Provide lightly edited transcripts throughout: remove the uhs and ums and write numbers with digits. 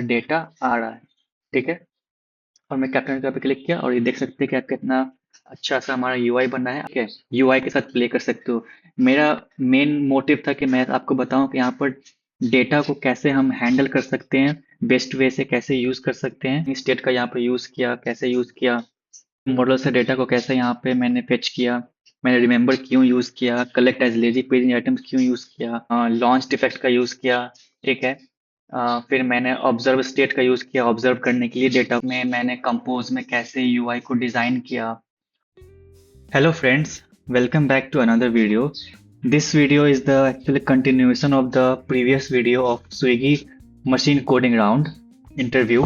Data आ रहा है। ठीक है। और मैं कैप्टन का पे क्लिक किया और ये देख सकते हैं कि आप कितना अच्छा सा हमारा यूआई बना है। ठीक है, यूआई के साथ प्ले कर सकते हो। मेरा मेन मोटिव था कि मैं आपको बताऊं कि यहाँ पर डेटा को कैसे हम हैंडल कर सकते हैं, बेस्ट वे से कैसे यूज कर सकते हैं। स्टेट का यहाँ पर यूज किया, कैसे यूज किया, मॉडल से डेटा को कैसे यहाँ पे मैंने फेच किया, मैंने रिमेंबर क्यों यूज किया, collect as lazy paging items क्यों यूज किया, लॉन्च इफेक्ट का यूज किया। ठीक है। फिर मैंने ऑब्जर्व स्टेट का यूज किया ऑब्जर्व करने के लिए डेटा में। मैंने कंपोज में कैसे यूआई को डिजाइन किया। Hello friends, welcome back to another video. This video is the actually continuation of the previous video of Swiggy machine coding round interview.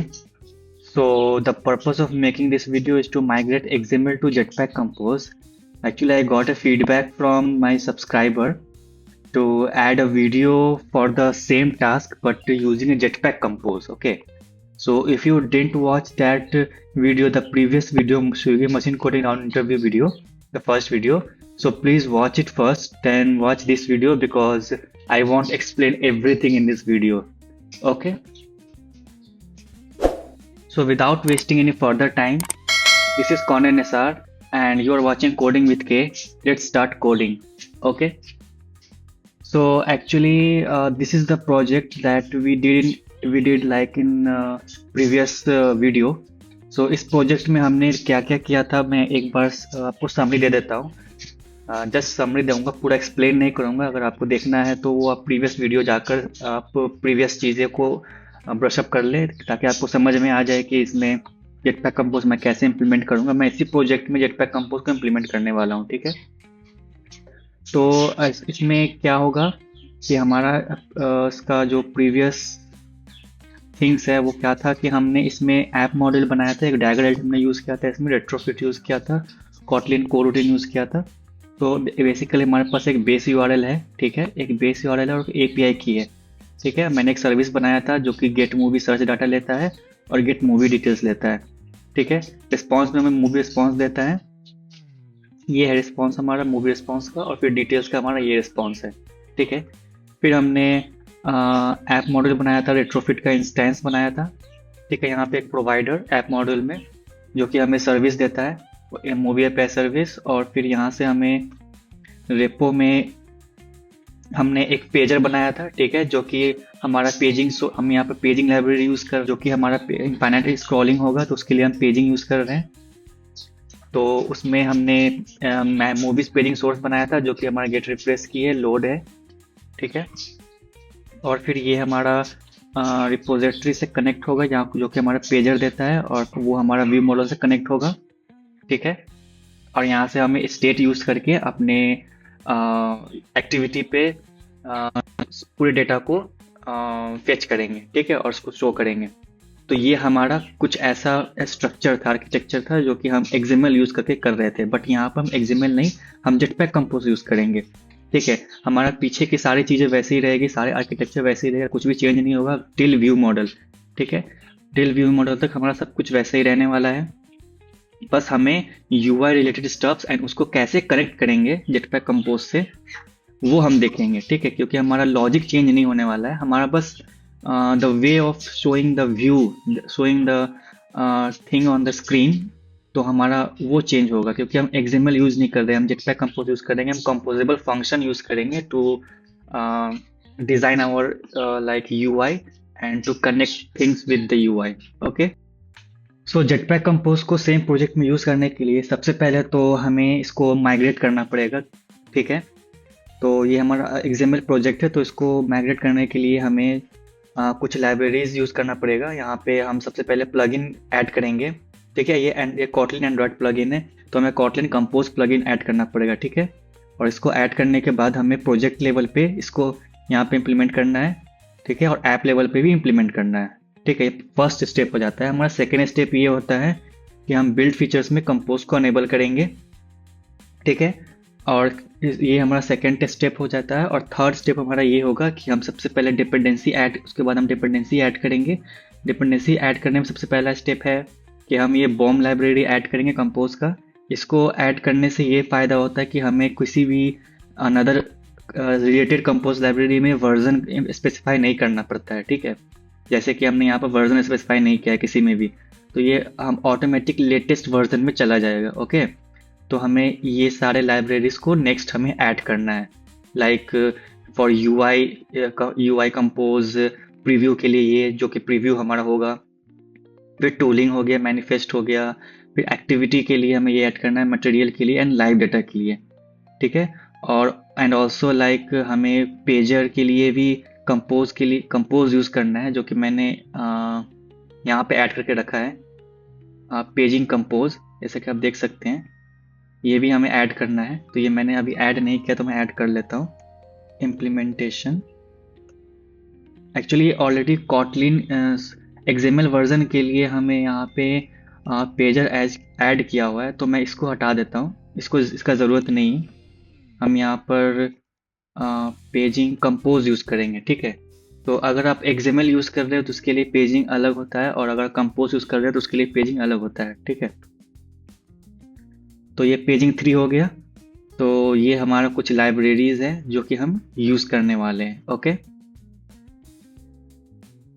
So the purpose of making this video is to migrate XML to Jetpack Compose. Actually, I got a feedback from my subscriber to add a video for the same task but using a Jetpack Compose. Okay. So if you didn't watch that video, the previous video, Swiggy machine coding round interview video, the first video, so please watch it first, then watch this video because I won't explain everything in this video. Okay. So without wasting any further time, this is Connor Nesar and you are watching Coding with K. Let's start coding. Okay. So actually, this is the project that we did like in previous video. So इस project में हमने क्या क्या किया था, मैं एक बार आपको समरी दे देता हूँ। जस्ट समरी दूंगा, पूरा एक्सप्लेन नहीं करूँगा। अगर आपको देखना है तो वो आप प्रीवियस वीडियो जाकर आप प्रीवियस चीज़ें को ब्रशअप कर ले, ताकि आपको समझ में आ जाए कि इसमें जेटपैक कंपोज मैं कैसे इंप्लीमेंट करूँगा। मैं इसी प्रोजेक्ट में जेटपैक कंपोज को इम्प्लीमेंट करने वाला हूँ। ठीक है। तो इसमें क्या होगा कि हमारा इसका जो प्रीवियस थिंग्स है वो क्या था कि हमने इसमें ऐप मॉडल बनाया था, एक डायगर हमने यूज़ किया था, इसमें रेट्रोफिट यूज़ किया था, कॉटलिन कोरूटीन यूज़ किया था। तो बेसिकली हमारे पास एक बेस यूआरएल है। ठीक है, एक बेस यूआरएल है और एपीआई की है। ठीक है, मैंने एक सर्विस बनाया था जो कि गेट मूवी सर्च डाटा लेता है और गेट मूवी डिटेल्स लेता है। ठीक है, रिस्पॉन्स में हमें मूवी रिस्पॉन्स देता है, ये है रिस्पॉन्स हमारा मूवी रिस्पॉन्स का, और फिर डिटेल्स का हमारा ये रिस्पॉन्स है। ठीक है, फिर हमने ऐप मॉडल बनाया था, रेट्रोफिट का इंस्टेंस बनाया था। ठीक है, यहाँ पे एक प्रोवाइडर ऐप मॉडल में जो कि हमें सर्विस देता है, मूवी ऐप सर्विस। और फिर यहाँ से हमें रेपो में हमने एक पेजर बनाया था। ठीक है, जो कि हमारा पेजिंग, हम यहाँ पे पेजिंग लाइब्रेरी यूज़ कर, जो कि हमारा इनफाइनाइट स्क्रॉलिंग होगा तो उसके लिए हम पेजिंग यूज़ कर रहे हैं। तो उसमें हमने मूवीज पेजिंग सोर्स बनाया था जो कि हमारा गेट रिप्लेस की है, लोड है। ठीक है, और फिर ये हमारा रिपोजिटरी से कनेक्ट होगा, जहाँ जो कि हमारा पेजर देता है, और वो हमारा व्यू मॉडल से कनेक्ट होगा। ठीक है, और यहाँ से हमें स्टेट यूज करके अपने एक्टिविटी पे पूरे डेटा को फेच करेंगे। ठीक है, और उसको शो करेंगे। तो ये हमारा कुछ ऐसा स्ट्रक्चर था, आर्किटेक्चर था, जो कि हम एक्सएमएल यूज करके कर रहे थे। बट यहाँ पर हम एक्सएमएल नहीं, हम जेटपैक कंपोज यूज करेंगे। ठीक है, हमारा पीछे की सारी चीज़ें वैसे ही रहेगी, सारे आर्किटेक्चर वैसे ही रहेगा, कुछ भी चेंज नहीं होगा टिल व्यू मॉडल। ठीक है, टिल व्यू मॉडल तक हमारा सब कुछ वैसे ही रहने वाला है। बस हमें यूआई रिलेटेड स्टफ्स एंड उसको कैसे कनेक्ट करेंगे जेटपैक कंपोज से, वो हम देखेंगे। ठीक है, क्योंकि हमारा लॉजिक चेंज नहीं होने वाला है, हमारा बस the way of showing the view, showing the thing on the screen, तो हमारा वो चेंज होगा। क्योंकि हम एक्सएमएल यूज नहीं कर रहे हैं, हम जेटपैक कंपोज यूज करेंगे, हम कंपोजेबल फंक्शन यूज करेंगे to design our like UI and to connect things with the UI. Okay, so jetpack compose को सेम प्रोजेक्ट में यूज करने के लिए सबसे पहले तो हमें इसको माइग्रेट करना पड़ेगा। ठीक है, तो ये हमारा एक्सएमएल प्रोजेक्ट है, तो इसको माइग्रेट करने के लिए हमें कुछ लाइब्रेरीज यूज करना पड़ेगा। यहाँ पे हम सबसे पहले प्लगइन ऐड करेंगे। ठीक है, ये कॉटलिन एंड्रॉयड प्लगइन है, तो हमें कॉटलिन कंपोज प्लगइन ऐड करना पड़ेगा। ठीक है, और इसको ऐड करने के बाद हमें प्रोजेक्ट लेवल पे इसको यहाँ पे इम्प्लीमेंट करना है। ठीक है, और ऐप लेवल पे भी इम्प्लीमेंट करना है। ठीक है, ये फर्स्ट स्टेप हो जाता है। हमारा सेकेंड स्टेप ये होता है कि हम बिल्ड फीचर्स में कंपोज को अनेबल करेंगे। ठीक है, और ये हमारा सेकेंड स्टेप हो जाता है। और थर्ड स्टेप हमारा ये होगा कि हम सबसे पहले डिपेंडेंसी ऐड, उसके बाद हम डिपेंडेंसी ऐड करेंगे। डिपेंडेंसी ऐड करने में सबसे पहला स्टेप है कि हम ये बॉम लाइब्रेरी ऐड करेंगे कंपोज का। इसको ऐड करने से ये फ़ायदा होता है कि हमें किसी भी अनदर रिलेटेड कंपोज लाइब्रेरी में वर्जन स्पेसिफाई नहीं करना पड़ता है। ठीक है, जैसे कि हमने यहाँ पर वर्जन स्पेसिफाई नहीं किया है किसी में भी, तो ये हम ऑटोमेटिक लेटेस्ट वर्जन में चला जाएगा। ओके, तो हमें ये सारे लाइब्रेरीज को नेक्स्ट हमें ऐड करना है। Like for UI compose preview के लिए ये जो कि प्रीव्यू हमारा होगा, फिर टूलिंग हो गया, मैनिफेस्ट हो गया, फिर एक्टिविटी के लिए हमें ये ऐड करना है, मटेरियल के लिए एंड लाइव डाटा के लिए। ठीक है, और एंड ऑल्सो लाइक हमें पेजर के लिए भी कंपोज के लिए कंपोज यूज़ करना है, जो कि मैंने यहाँ पे ऐड करके रखा है, पेजिंग कंपोज, जैसे कि आप देख सकते हैं। ये भी हमें ऐड करना है, तो ये मैंने अभी ऐड नहीं किया तो मैं ऐड कर लेता हूँ। Implementation, actually already Kotlin XML version के लिए हमें यहाँ पे पेजर एज ऐड किया हुआ है, तो मैं इसको हटा देता हूँ, इसका ज़रूरत नहीं है। हम यहाँ पर पेजिंग कंपोज यूज़ करेंगे। ठीक है, तो अगर आप एक्सएमएल यूज़ कर रहे हो तो उसके लिए पेजिंग अलग होता है, और अगर कंपोज यूज़ कर रहे हो तो उसके लिए पेजिंग अलग होता है। ठीक है, तो ये पेजिंग 3 हो गया। तो ये हमारा कुछ लाइब्रेरीज है जो कि हम यूज़ करने वाले हैं। ओके,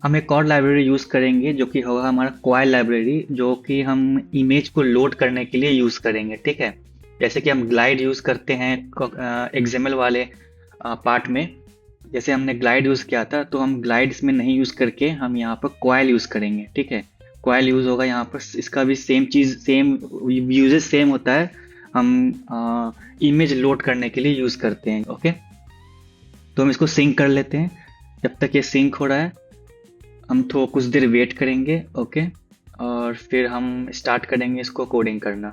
हम एक और लाइब्रेरी यूज़ करेंगे जो कि होगा हमारा क्वाइल लाइब्रेरी, जो कि हम इमेज को लोड करने के लिए यूज़ करेंगे। ठीक है, जैसे कि हम ग्लाइड यूज़ करते हैं एक्सएमएल वाले पार्ट में, जैसे हमने ग्लाइड यूज़ किया था, तो हम ग्लाइड इसमें नहीं यूज़ करके हम यहाँ पर क्वाइल यूज़ करेंगे। ठीक है, क्वाइल यूज़ होगा यहाँ पर, इसका भी सेम चीज़, सेम यूजेस सेम होता है। हम इमेज लोड करने के लिए यूज़ करते हैं। ओके, तो हम इसको सिंक कर लेते हैं। जब तक ये सिंक हो रहा है हम तो कुछ देर वेट करेंगे। ओके, और फिर हम स्टार्ट करेंगे इसको कोडिंग करना।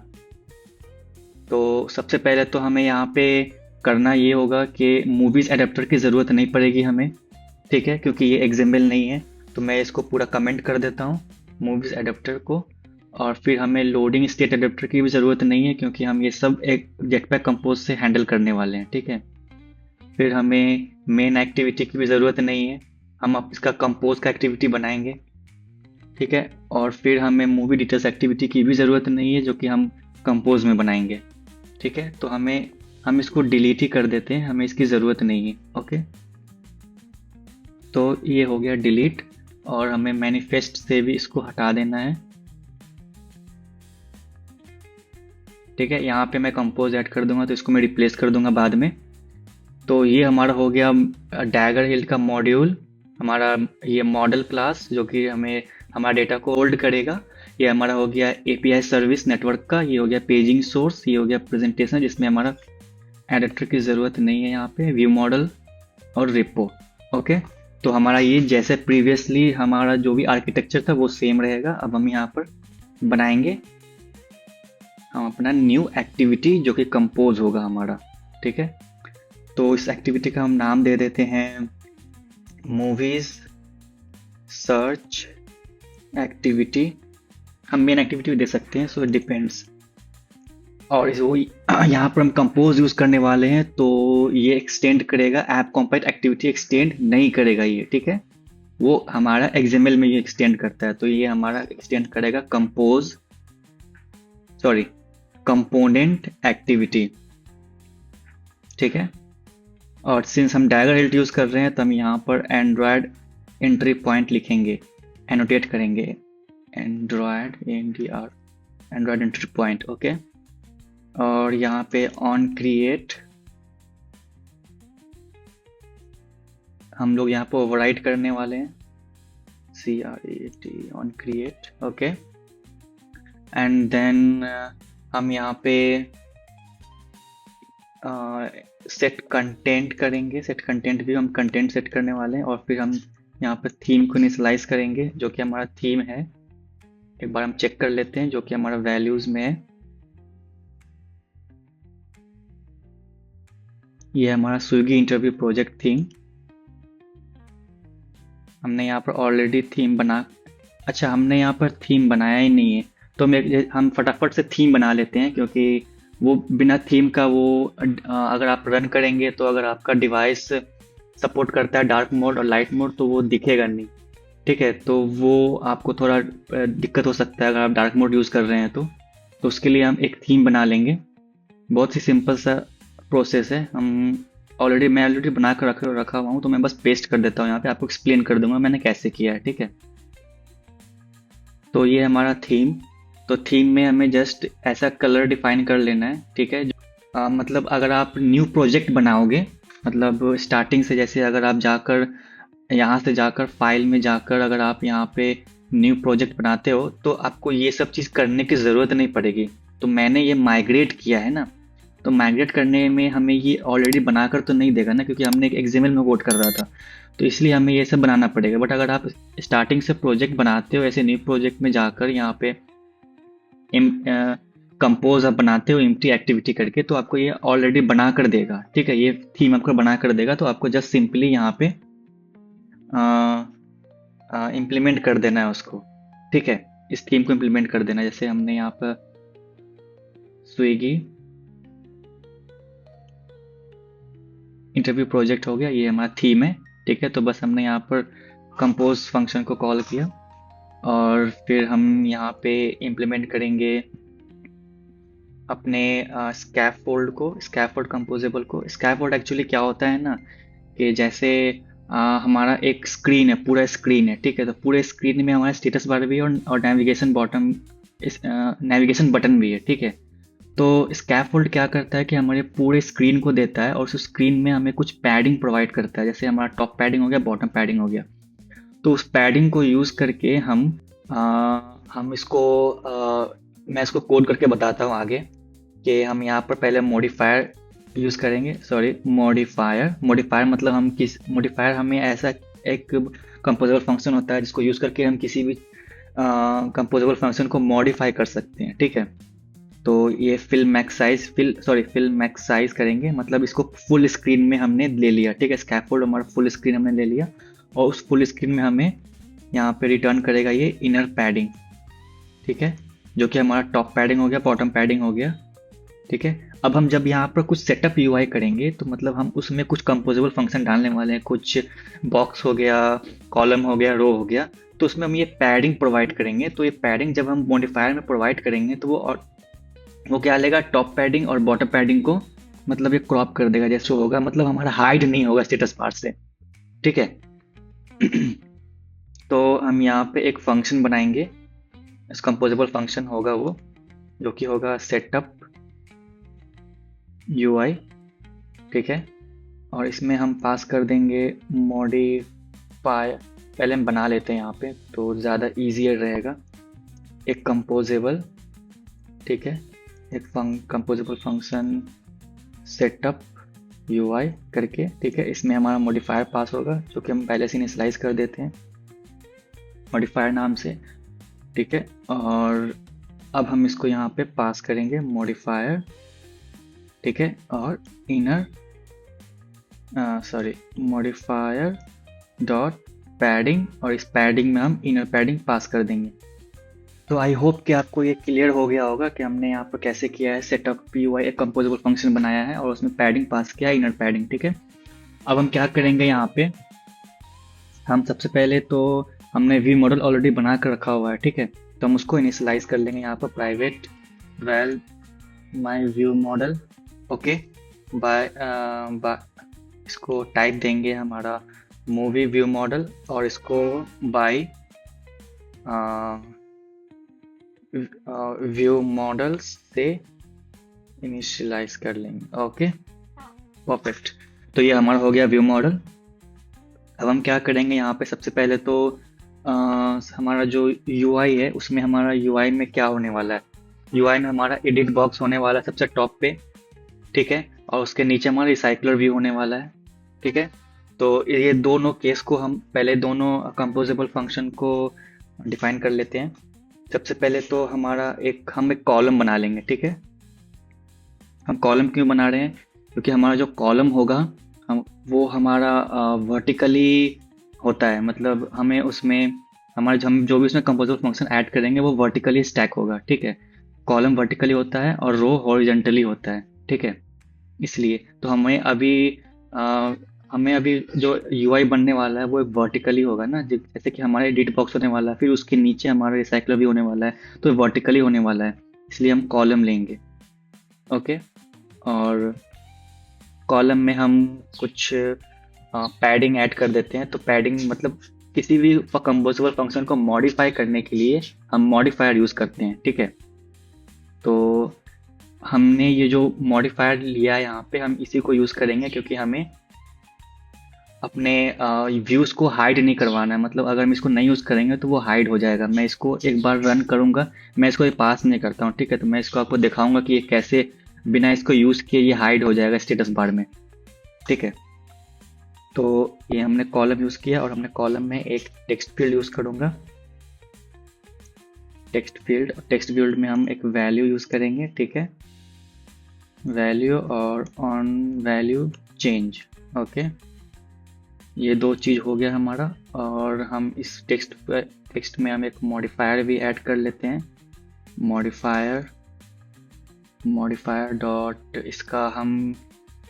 तो सबसे पहले तो हमें यहाँ पे करना ये होगा कि मूवीज़ एडेप्टर की ज़रूरत नहीं पड़ेगी हमें। ठीक है, क्योंकि ये एक्सएमएल नहीं है, तो मैं इसको पूरा कमेंट कर देता हूँ मूवीज़ एडेप्टर को। और फिर हमें लोडिंग स्टेट एडेप्टर की भी ज़रूरत नहीं है, क्योंकि हम ये सब एक जेटपैक कंपोज से हैंडल करने वाले हैं। ठीक है, फिर हमें मेन एक्टिविटी की भी ज़रूरत नहीं है, हम अब इसका कंपोज का एक्टिविटी बनाएंगे। ठीक है, और फिर हमें मूवी डिटेल्स एक्टिविटी की भी ज़रूरत नहीं है, जो कि हम कंपोज में बनाएंगे। ठीक है, तो हम इसको डिलीट ही कर देते हैं, हमें इसकी ज़रूरत नहीं है। ओके, तो ये हो गया डिलीट, और हमें मैनिफेस्ट से भी इसको हटा देना है। ठीक है, यहाँ पे मैं कंपोज ऐड कर दूंगा, तो इसको मैं रिप्लेस कर दूंगा बाद में। तो ये हमारा हो गया डैगर हिल का मॉड्यूल, हमारा ये मॉडल क्लास जो कि हमें हमारा डेटा को होल्ड करेगा। ये हमारा हो गया एपीआई सर्विस नेटवर्क का, ये हो गया पेजिंग सोर्स, ये हो गया प्रेजेंटेशन जिसमें हमारा एडिटर की ज़रूरत नहीं है, यहाँ पे व्यू मॉडल और रिपो। ओके, तो हमारा ये जैसे प्रीवियसली हमारा जो भी आर्किटेक्चर था वो सेम रहेगा। अब हम यहाँ पर बनाएंगे हम अपना न्यू एक्टिविटी जो कि कंपोज होगा हमारा। ठीक है, तो इस एक्टिविटी का हम नाम दे देते हैं मूवीज सर्च एक्टिविटी। हम मेन एक्टिविटी भी दे सकते हैं, सो इट डिपेंड्स। और इस वो यहाँ पर हम कंपोज यूज़ करने वाले हैं, तो ये एक्सटेंड करेगा, ऐप कॉम्पैक्ट एक्टिविटी एक्सटेंड नहीं करेगा ये। ठीक है, वो हमारा एक्सएमएल में ये एक्सटेंड करता है, तो ये हमारा एक्सटेंड करेगा कंपोनेंट एक्टिविटी। ठीक है, और सिंस हम डैगर हिल्ट यूज़ कर रहे हैं तो हम यहाँ पर एंड्रॉयड एंट्री पॉइंट लिखेंगे, एनोटेट करेंगे एंड्रॉयड एंट्री पॉइंट। ओके, और यहाँ पे ऑन क्रिएट हम लोग यहाँ पे ओवरराइट करने वाले हैं, CREAT on create. Okay, and then हम यहाँ पे सेट कंटेंट करेंगे। सेट कंटेंट भी हम कंटेंट सेट करने वाले हैं, और फिर हम यहाँ पर थीम को इनिशियलाइज करेंगे जो कि हमारा थीम है। एक बार हम चेक कर लेते हैं जो कि हमारा वैल्यूज में है। ये हमारा स्विगी इंटरव्यू प्रोजेक्ट थीम। हमने यहाँ पर ऑलरेडी थीम अच्छा हमने यहाँ पर थीम बनाया ही नहीं है, तो हम फटाफट से थीम बना लेते हैं, क्योंकि वो बिना थीम का अगर आप रन करेंगे तो अगर आपका डिवाइस सपोर्ट करता है डार्क मोड और लाइट मोड तो वो दिखेगा नहीं। ठीक है, तो वो आपको थोड़ा दिक्कत हो सकता है अगर आप डार्क मोड यूज़ कर रहे हैं तो उसके लिए हम एक थीम बना लेंगे। बहुत ही सिंपल सा प्रोसेस है। हम मैं ऑलरेडी बना कर रखा हुआ हूँ, तो मैं बस पेस्ट कर देता हूँ यहाँ पे, आपको एक्सप्लेन कर दूंगा मैंने कैसे किया है, ठीक है। तो ये हमारा थीम। तो थीम में हमें जस्ट ऐसा कलर डिफाइन कर लेना है, ठीक है। मतलब अगर आप न्यू प्रोजेक्ट बनाओगे, मतलब स्टार्टिंग से, जैसे अगर आप जाकर यहाँ से जाकर फाइल में जाकर अगर आप यहाँ पे न्यू प्रोजेक्ट बनाते हो, तो आपको ये सब चीज़ करने की ज़रूरत नहीं पड़ेगी। तो मैंने ये माइग्रेट किया है ना, तो माइग्रेट करने में हमें ये ऑलरेडी बनाकर तो नहीं देगा ना, क्योंकि हमने एक एक्सएमएल में कोड कर रहा था। तो इसलिए हमें ये सब बनाना पड़ेगा। बट अगर आप स्टार्टिंग से प्रोजेक्ट बनाते हो ऐसे न्यू प्रोजेक्ट में जाकर यहाँ पे कंपोज आप बनाते हो एम्प्टी एक्टिविटी करके, तो आपको ये ऑलरेडी बना कर देगा, ठीक है। ये थीम आपको बना कर देगा, तो आपको जस्ट सिंपली यहाँ पे इम्प्लीमेंट कर देना है उसको, ठीक है। इस थीम को इम्प्लीमेंट कर देना है। जैसे हमने यहाँ पर स्विगी इंटरव्यू प्रोजेक्ट हो गया, ये हमारा थीम है, ठीक है। तो बस हमने यहाँ पर कंपोज फंक्शन को कॉल किया और फिर हम यहाँ पे इम्प्लीमेंट करेंगे अपने स्कैफोल्ड को, स्कैफोल्ड कंपोजेबल को। स्कैफोल्ड एक्चुअली क्या होता है ना, कि जैसे हमारा एक स्क्रीन है, पूरा स्क्रीन है, ठीक है। तो पूरे स्क्रीन में हमारा स्टेटस बार भी है और नेविगेशन बॉटम, नेविगेशन बटन भी है, ठीक है। तो स्कैफोल्ड क्या करता है कि हमारे पूरे स्क्रीन को देता है और उस स्क्रीन में हमें कुछ पैडिंग प्रोवाइड करता है। जैसे हमारा टॉप पैडिंग हो गया, बॉटम पैडिंग हो गया। तो उस पैडिंग को यूज़ करके हम इसको मैं इसको कोड करके बताता हूँ आगे, कि हम यहाँ पर पहले मॉडिफायर यूज़ करेंगे। सॉरी, मॉडिफायर मतलब हम किस मॉडिफायर, हमें ऐसा एक कंपोजेबल फंक्शन होता है जिसको यूज़ करके हम किसी भी कंपोजेबल फंक्शन को मॉडिफाई कर सकते हैं, ठीक है। तो ये फिल मैक्स साइज करेंगे, मतलब इसको फुल स्क्रीन में हमने ले लिया, ठीक है। स्कैफोल्ड हमारा फुल स्क्रीन हमने ले लिया और उस फुल स्क्रीन में हमें यहाँ पे रिटर्न करेगा ये इनर पैडिंग, ठीक है, जो कि हमारा टॉप पैडिंग हो गया, बॉटम पैडिंग हो गया, ठीक है। अब हम जब यहाँ पर कुछ सेटअप यूआई करेंगे, तो मतलब हम उसमें कुछ कंपोजेबल फंक्शन डालने वाले हैं, कुछ बॉक्स हो गया, कॉलम हो गया, रो हो गया। तो उसमें हम ये पैडिंग प्रोवाइड करेंगे। तो ये पैडिंग जब हम मॉडिफायर में प्रोवाइड करेंगे, तो वो क्या लेगा, टॉप पैडिंग और बॉटम पैडिंग को मतलब ये क्रॉप कर देगा जैसे होगा, मतलब हमारा हाइड नहीं होगा स्टेटस बार से, ठीक है। तो हम यहाँ पे एक फंक्शन बनाएंगे, इस कंपोजेबल फंक्शन होगा वो, जो कि होगा सेटअप यूआई, ठीक है। और इसमें हम पास कर देंगे मॉडिफायर। पहले हम बना लेते हैं यहाँ पे, तो ज़्यादा ईजियर रहेगा। एक कंपोजेबल, ठीक है, एक कंपोजेबल फंक्शन सेटअप यूआई करके, ठीक है। इसमें हमारा मॉडिफायर पास होगा, जो कि हम पहले से इनिशियलाइज कर देते हैं मॉडिफायर नाम से, ठीक है। और अब हम इसको यहाँ पे पास करेंगे मॉडिफायर, ठीक है, और इनर मॉडिफायर डॉट पैडिंग, और इस पैडिंग में हम इनर पैडिंग पास कर देंगे। तो आई होप कि आपको ये क्लियर हो गया होगा कि हमने यहाँ पर कैसे किया है। सेटअप यूआई एक कंपोजेबल फंक्शन बनाया है और उसमें पैडिंग पास किया, इनर पैडिंग, ठीक है। अब हम क्या करेंगे यहाँ पे, हम सबसे पहले तो हमने व्यू मॉडल ऑलरेडी बना कर रखा हुआ है, ठीक है। तो हम उसको इनिशियलाइज कर लेंगे यहाँ पर, private val my view model, okay, by इसको टाइप देंगे हमारा मूवी व्यू मॉडल, और इसको बाय व्यू मॉडल से इनिशियलाइज कर लेंगे, ओके, परफेक्ट। तो ये हमारा हो गया व्यू मॉडल। अब हम क्या करेंगे यहाँ पे, सबसे पहले तो हमारा जो यूआई है, उसमें हमारा यूआई में क्या होने वाला है, यूआई में हमारा एडिट बॉक्स होने वाला है सबसे टॉप पे, ठीक है। और उसके नीचे हमारा रिसाइकलर व्यू होने वाला है, ठीक है। तो ये दोनों केस को हम पहले दोनों कंपोजेबल फंक्शन को डिफाइन कर लेते हैं। सबसे पहले तो हम एक कॉलम बना लेंगे, ठीक है। हम कॉलम क्यों बना रहे हैं, क्योंकि हमारा जो कॉलम होगा वो हमारा वर्टिकली होता है, मतलब हमें उसमें हम जो भी उसमें कंपोजेबल फंक्शन ऐड करेंगे वो वर्टिकली स्टैक होगा, ठीक है। कॉलम वर्टिकली होता है और रो हॉरिजॉन्टली होता है, ठीक है। इसलिए तो हमें अभी जो यूआई बनने वाला है वो एक वर्टिकली होगा ना, जैसे कि हमारा एडिट बॉक्स होने वाला है, फिर उसके नीचे हमारा रिसाइकलर भी होने वाला है, तो वर्टिकली होने वाला है, इसलिए हम कॉलम लेंगे, ओके। और कॉलम में हम कुछ पैडिंग ऐड कर देते हैं। तो पैडिंग मतलब किसी भी कंपोजेबल फंक्शन को मॉडिफाई करने के लिए हम मॉडिफायर यूज़ करते हैं, ठीक है। तो हमने ये जो मॉडिफायर लिया है यहाँ पे, हम इसी को यूज़ करेंगे क्योंकि हमें अपने व्यूज़ को हाइड नहीं करवाना है। मतलब अगर हम इसको नहीं यूज़ करेंगे तो वो हाइड हो जाएगा। मैं इसको एक बार रन करूँगा, मैं इसको पास नहीं करता हूँ, ठीक है। तो मैं इसको आपको दिखाऊंगा कि ये कैसे बिना इसको यूज़ किए ये हाइड हो जाएगा स्टेटस बार में, ठीक है। तो ये हमने कॉलम यूज़ किया और हमने कॉलम में एक टेक्स्ट फील्ड यूज़ करूँगा, टेक्स्ट फील्ड में हम एक वैल्यू यूज़ करेंगे, ठीक है। वैल्यू और ऑन वैल्यू चेंज, ओके। ये दो चीज़ हो गया हमारा। और हम इस टेक्स्ट में हम एक मॉडिफायर भी ऐड कर लेते हैं। मॉडिफायर डॉट, इसका हम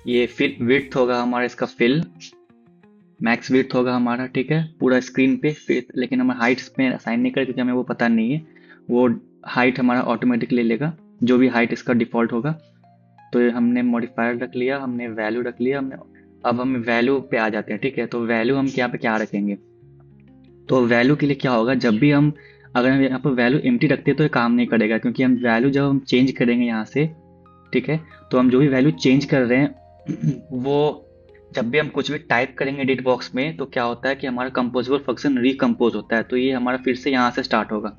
ये फिल विड्थ होगा हमारा, इसका फिल मैक्स विड्थ होगा हमारा, ठीक है, पूरा स्क्रीन पे फिर। लेकिन हम हाइट्स में असाइन नहीं करें क्योंकि हमें वो पता नहीं है। वो हाइट हमारा ऑटोमेटिकली लेगा जो भी हाइट इसका डिफ़ॉल्ट होगा। तो ये हमने मॉडिफायर रख लिया, हमने वैल्यू रख लिया हमने। अब हम वैल्यू पे आ जाते हैं, ठीक है। तो वैल्यू हम यहाँ पे क्या रखेंगे, तो वैल्यू के लिए क्या होगा, जब भी हम अगर हम यहाँ पर वैल्यू एम्प्टी रखते हैं तो ये काम नहीं करेगा, क्योंकि हम वैल्यू जब हम चेंज करेंगे यहाँ से, ठीक है, तो हम जो भी वैल्यू चेंज कर रहे हैं वो जब भी हम कुछ भी टाइप करेंगे एडिट बॉक्स में तो क्या होता है कि हमारा कंपोजेबल फंक्शन रिकम्पोज होता है। तो ये हमारा फिर से यहाँ से स्टार्ट होगा।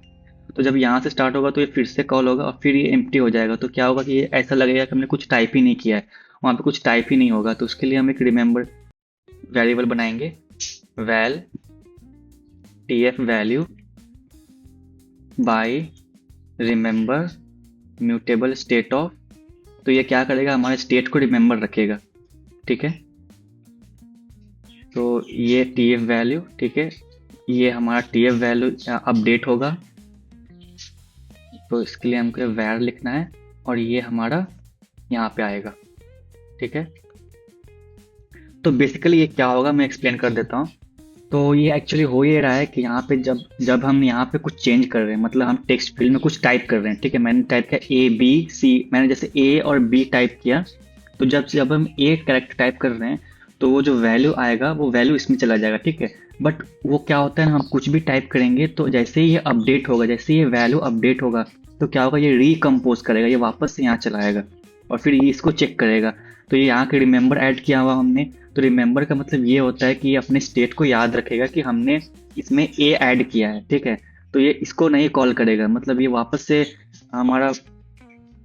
तो जब यहाँ से स्टार्ट होगा तो ये फिर से कॉल होगा और फिर ये एम्प्टी हो जाएगा। तो क्या होगा कि ये ऐसा लगेगा कि हमने कुछ टाइप ही नहीं किया है, वहाँ पे कुछ टाइप ही नहीं होगा। तो उसके लिए हम एक रिमेंबर वेरिएबल बनाएंगे, val tf value by remember mutable state of. तो ये क्या करेगा, हमारे स्टेट को रिमेंबर रखेगा, ठीक है। तो ये tf वैल्यू, ठीक है, ये हमारा tf वैल्यू अपडेट होगा। तो इसके लिए हमको वैर लिखना है और ये हमारा यहाँ पे आएगा, ठीक है। तो बेसिकली ये क्या होगा मैं एक्सप्लेन कर देता हूँ। तो ये एक्चुअली हो ये रहा है कि यहाँ पे जब जब हम यहाँ पे कुछ चेंज कर रहे हैं, मतलब हम टेक्स्ट फील्ड में कुछ टाइप कर रहे हैं, ठीक है। मैंने टाइप किया ABC, मैंने जैसे A और B टाइप किया। तो जब जब हम A करेक्ट टाइप कर रहे हैं तो वो जो वैल्यू आएगा वो वैल्यू इसमें चला जाएगा, ठीक है। बट वो क्या होता है, हम कुछ भी टाइप करेंगे तो जैसे ही ये अपडेट होगा, जैसे ये वैल्यू अपडेट होगा तो क्या होगा, ये रिकम्पोज करेगा, ये वापस से यहाँ चला आएगा और फिर ये इसको चेक करेगा। तो ये यहाँ के रिमेंबर ऐड किया हुआ हमने। तो रिमेंबर का मतलब ये होता है कि ये अपने स्टेट को याद रखेगा कि हमने इसमें ए ऐड किया है, ठीक है। तो ये इसको नहीं कॉल करेगा, मतलब ये वापस से हमारा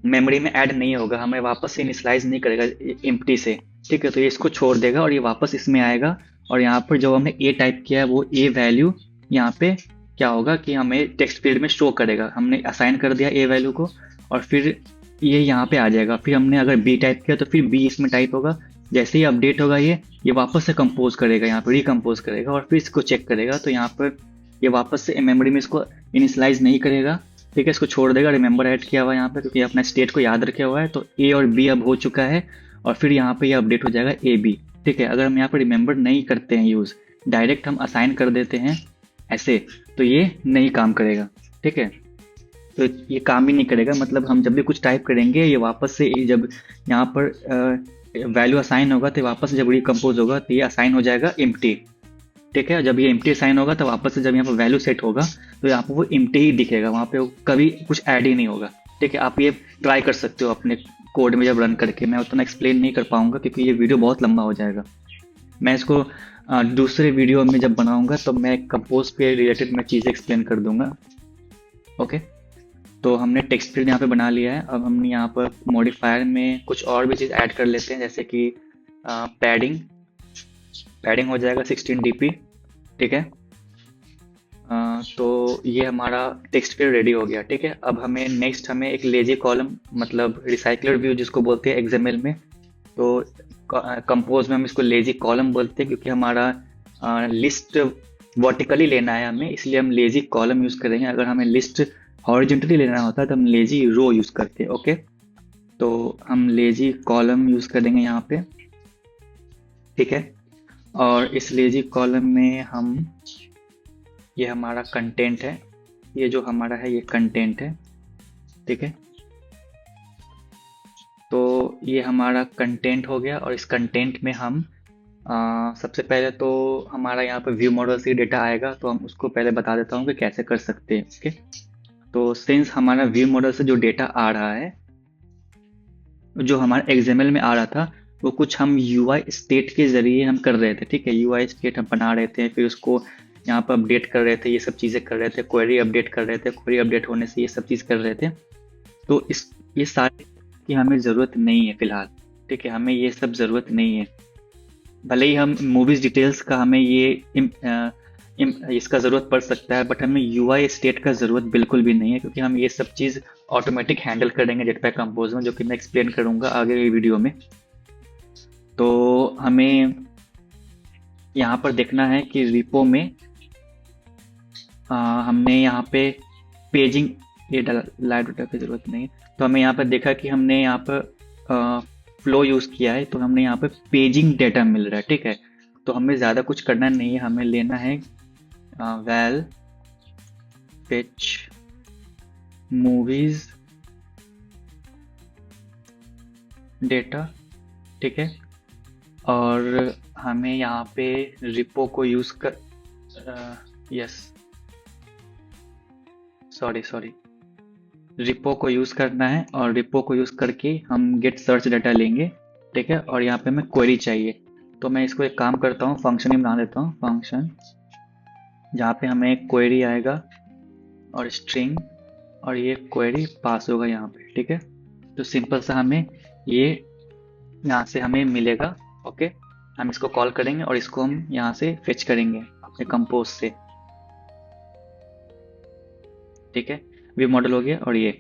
मेमोरी में ऐड नहीं होगा, हमें वापस से इनिशलाइज नहीं करेगा एम्प्टी से, ठीक है। तो ये इसको छोड़ देगा और ये वापस इसमें आएगा। और यहाँ पर जो हमने ए टाइप किया है वो ए वैल्यू यहाँ पे क्या होगा कि हमें टेक्स्ट फील्ड में शो करेगा। हमने असाइन कर दिया ए वैल्यू को और फिर ये यहाँ पे आ जाएगा। फिर हमने अगर बी टाइप किया तो फिर बी इसमें टाइप होगा। जैसे ही अपडेट होगा ये वापस से कंपोज करेगा, यहाँ पे रिकम्पोज करेगा और फिर इसको चेक करेगा। तो यहाँ पर ये वापस से मेमोरी में इसको इनिशलाइज नहीं करेगा, ठीक है, इसको छोड़ देगा। रिमेंबर ऐड किया हुआ है यहाँ पे क्योंकि अपना स्टेट को याद रखा हुआ है। तो ए और बी अब हो चुका है और फिर यहाँ पे ये अपडेट हो जाएगा ए बी, ठीक है। अगर हम यहाँ पे रिमेंबर नहीं करते हैं यूज़, डायरेक्ट हम असाइन कर देते हैं ऐसे, तो ये नहीं काम करेगा, ठीक है। तो ये काम ही नहीं करेगा, मतलब हम जब भी कुछ टाइप करेंगे ये वापस से जब यहाँ पर वैल्यू असाइन होगा तो वापस से जब रिकम्पोज होगा तो ये असाइन हो जाएगा एम्प्टी, ठीक है। जब ये एम्प्टी असाइन होगा तो वापस से जब यहाँ पर वैल्यू सेट होगा तो यहाँ पर वो एम्प्टी ही दिखेगा, वहाँ पे कभी कुछ ऐड ही नहीं होगा, ठीक है। आप ये ट्राई कर सकते हो अपने कोड में जब रन करके। मैं उतना एक्सप्लेन नहीं कर पाऊंगा क्योंकि ये वीडियो बहुत लंबा हो जाएगा। मैं इसको दूसरे वीडियो में जब बनाऊंगा तो मैं कंपोज पे रिलेटेड मैं चीज़ें एक्सप्लेन कर दूंगा, ओके। तो हमने टेक्स्ट फील्ड यहाँ पे बना लिया है। अब हमने यहाँ पर मॉडिफायर में कुछ और भी चीज़ ऐड कर लेते हैं, जैसे कि पैडिंग हो जाएगा 16 dp, ठीक है। तो ये हमारा टेक्स्ट फील्ड रेडी हो गया, ठीक है। अब हमें नेक्स्ट हमें एक लेजी कॉलम, मतलब रिसाइकलर व्यू जिसको बोलते हैं एक्सएमएल में। तो कंपोज में हम इसको लेजी कॉलम बोलते हैं क्योंकि हमारा लिस्ट वर्टिकली लेना है हमें, इसलिए हम लेजी कॉलम यूज़ करेंगे। अगर हमें लिस्ट हॉरिजॉन्टली लेना होता है तो हम लेजी रो यूज़ करते हैं, ओके। तो हम लेजी कॉलम यूज़ करेंगे यहाँ पे, ठीक है। और इस लेजी कॉलम में हम, ये हमारा कंटेंट है, ये जो हमारा है ये कंटेंट है, ठीक है। तो ये हमारा कंटेंट हो गया, और इस कंटेंट में हम सबसे पहले तो हमारा यहाँ पर व्यू मॉडल से डेटा आएगा, तो हम उसको पहले बता देता हूँ कि कैसे कर सकते हैं। ओके, तो सिंस हमारा व्यू मॉडल से जो डेटा आ रहा है, जो हमारा XML में आ रहा था, वो कुछ हम UI स्टेट के ज़रिए हम कर रहे थे। ठीक है, UI स्टेट हम बना रहे थे, फिर उसको यहाँ पर अपडेट कर रहे थे, ये सब चीज़ें कर रहे थे, क्वेरी अपडेट कर रहे थे, क्वेरी अपडेट होने से ये सब चीज़ कर रहे थे। तो ये सारी की हमें ज़रूरत नहीं है फ़िलहाल। ठीक है, हमें ये सब ज़रूरत नहीं है। भले ही हम मूवीज़ डिटेल्स का हमें इसका ज़रूरत पड़ सकता है, बट हमें UI स्टेट का ज़रूरत बिल्कुल भी नहीं है, क्योंकि हम ये सब चीज़ ऑटोमेटिक हैंडल करेंगे जेटपैक कंपोज में, जो कि मैं एक्सप्लेन करूँगा आगे की वीडियो में। तो हमें यहाँ पर देखना है कि रिपो में हमने यहाँ पे पेजिंग, ये लाइव डाटा की ज़रूरत नहीं है। तो हमें यहाँ पर देखा कि हमने यहाँ पर फ्लो यूज़ किया है, तो हमने यहाँ पे पेजिंग डेटा मिल रहा है। ठीक है, तो हमें ज़्यादा कुछ करना नहीं है, हमें लेना है वेल पिच मूवीज डेटा। ठीक है, और हमें यहाँ पे रिपो को यूज़ कर यस सॉरी रिपो को यूज़ करना है, और रिपो को यूज़ करके हम गेट सर्च डाटा लेंगे। ठीक है, और यहाँ पे हमें क्वेरी चाहिए, तो मैं इसको एक काम करता हूँ, फंक्शन ही बना देता हूँ, फंक्शन जहाँ पे हमें एक क्वेरी आएगा और स्ट्रिंग, और ये क्वेरी पास होगा यहाँ पे। ठीक है, तो सिंपल सा हमें ये यहाँ से हमें मिलेगा। ओके, हम इसको कॉल करेंगे और इसको हम यहाँ से फेच करेंगे अपने कंपोज से। ठीक है, व्यू मॉडल हो गया, और ये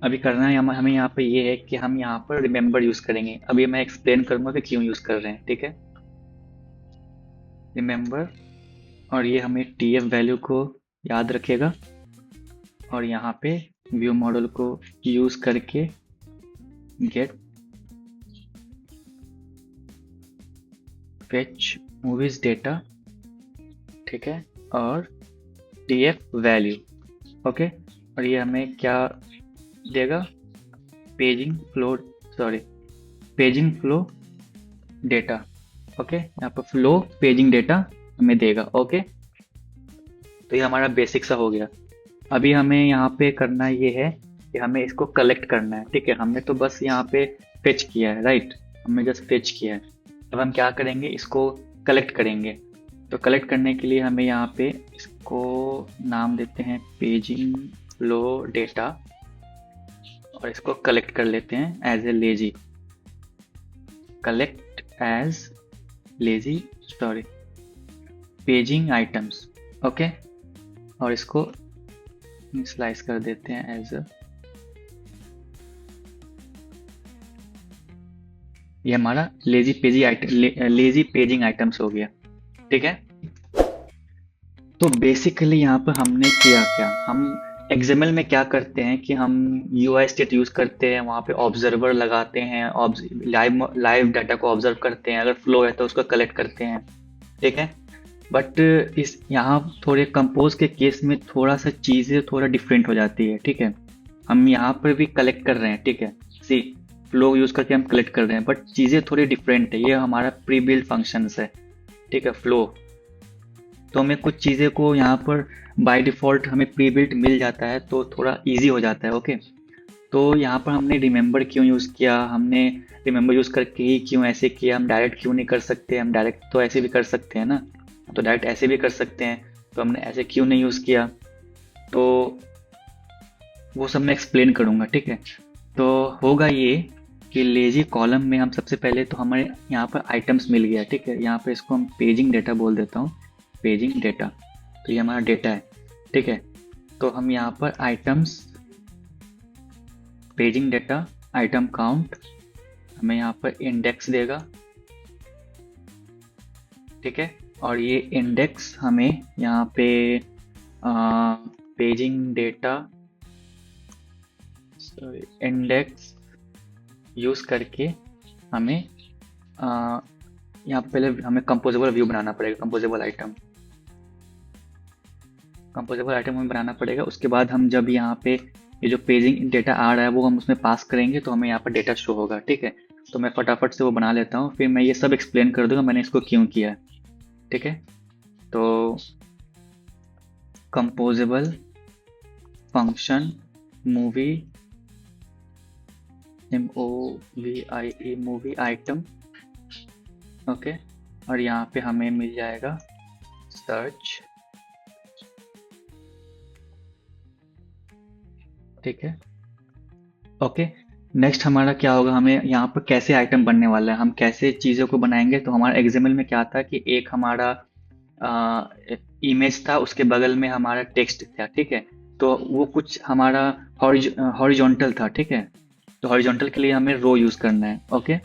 अभी करना है हमें यहाँ पे ये है कि हम यहाँ पर रिमेंबर यूज़ करेंगे। अभी मैं एक्सप्लेन करूँगा कि क्यों यूज़ कर रहे हैं। ठीक है, रिमेंबर, और ये हमें TF वैल्यू को याद रखेगा, और यहाँ पे व्यू मॉडल को यूज़ करके गेट फेच मूवीज डेटा। ठीक है, और TF वैल्यू। ओके, और ये हमें क्या देगा, पेजिंग फ्लो डेटा। ओके, यहाँ पर फ्लो पेजिंग डेटा हमें देगा। ओके, तो ये हमारा बेसिक सा हो गया। अभी हमें यहाँ पे करना ये है कि हमें इसको कलेक्ट करना है। ठीक है, हमने तो बस यहाँ पे फेच किया है, राइट, हमने जस्ट फेच किया है। अब हम क्या करेंगे, इसको कलेक्ट करेंगे। तो कलेक्ट करने के लिए हमें यहाँ पे इसको नाम देते हैं पेजिंग फ्लो डेटा, और इसको कलेक्ट कर लेते हैं as a lazy, collect as lazy paging items. Okay, और इसको स्लाइस कर देते हैं एज ये हमारा लेजी पेजिंग आइटम्स हो गया। ठीक है, तो बेसिकली यहाँ पर हमने किया क्या, हम XML में क्या करते हैं कि हम UI स्टेट यूज़ करते हैं, वहाँ पे ऑब्जर्वर लगाते हैं, लाइव डाटा को ऑब्जर्व करते हैं, अगर फ्लो है तो उसको कलेक्ट करते हैं। ठीक है, बट इस यहाँ थोड़े कंपोज के केस में थोड़ा सा चीज़ें थोड़ा डिफरेंट हो जाती है। ठीक है, हम यहाँ पर भी कलेक्ट कर रहे हैं। ठीक है, सी फ्लो यूज़ करके हम कलेक्ट कर रहे हैं, बट चीज़ें थोड़ी डिफरेंट है। ये हमारा प्री बिल्ड फंक्शंस है। ठीक है, फ्लो, तो हमें कुछ चीज़ें को यहाँ पर बाय डिफ़ॉल्ट हमें प्री बिल्ट मिल जाता है, तो थोड़ा इजी हो जाता है। ओके, तो यहाँ पर हमने रिमेंबर क्यों यूज़ किया, हमने रिमेंबर यूज़ करके ही क्यों ऐसे किया, हम डायरेक्ट क्यों नहीं कर सकते, हम डायरेक्ट तो ऐसे भी कर सकते हैं ना, तो डायरेक्ट ऐसे भी कर सकते हैं, तो हमने ऐसे क्यों नहीं यूज़ किया, तो वो सब मैं एक्सप्लेन करूँगा। ठीक है, तो होगा ये कि लेजी कॉलम में हम सबसे पहले तो हमारे यहाँ पर आइटम्स मिल गया। ठीक है, यहाँ पर इसको हम पेजिंग डेटा बोल देता हूँ, पेजिंग डेटा, तो ये हमारा डेटा है। ठीक है, तो हम यहाँ पर items paging data item count हमें यहाँ पर इंडेक्स देगा। ठीक है, और ये इंडेक्स हमें यहाँ पे पेजिंग डेटा इंडेक्स यूज़ करके हमें यहाँ पे पहले हमें कंपोजेबल व्यू बनाना पड़ेगा, कंपोजेबल आइटम हमें बनाना पड़ेगा। उसके बाद हम जब यहाँ पे ये जो पेजिंग डेटा आ रहा है वो हम उसमें पास करेंगे, तो हमें यहाँ पर डेटा शो होगा। ठीक है, तो मैं फटाफट से वो बना लेता हूँ, फिर मैं ये सब एक्सप्लेन कर दूंगा मैंने इसको क्यों किया है। ठीक है। तो composable function movie, MOVIE, movie item. Okay. और यहाँ पे हमें मिल जाएगा सर्च। ठीक है। ओके। नेक्स्ट हमारा क्या होगा, हमें यहाँ पर कैसे आइटम बनने वाला है, हम कैसे चीज़ों को बनाएंगे। तो हमारा एग्जाम्पल में क्या था कि एक हमारा इमेज था, उसके बगल में हमारा टेक्स्ट था। ठीक है। तो वो कुछ हमारा हॉरिजॉन्टल था। ठीक है। तो हॉरिजॉन्टल के लिए हमें रो यूज़ करना है। ओके।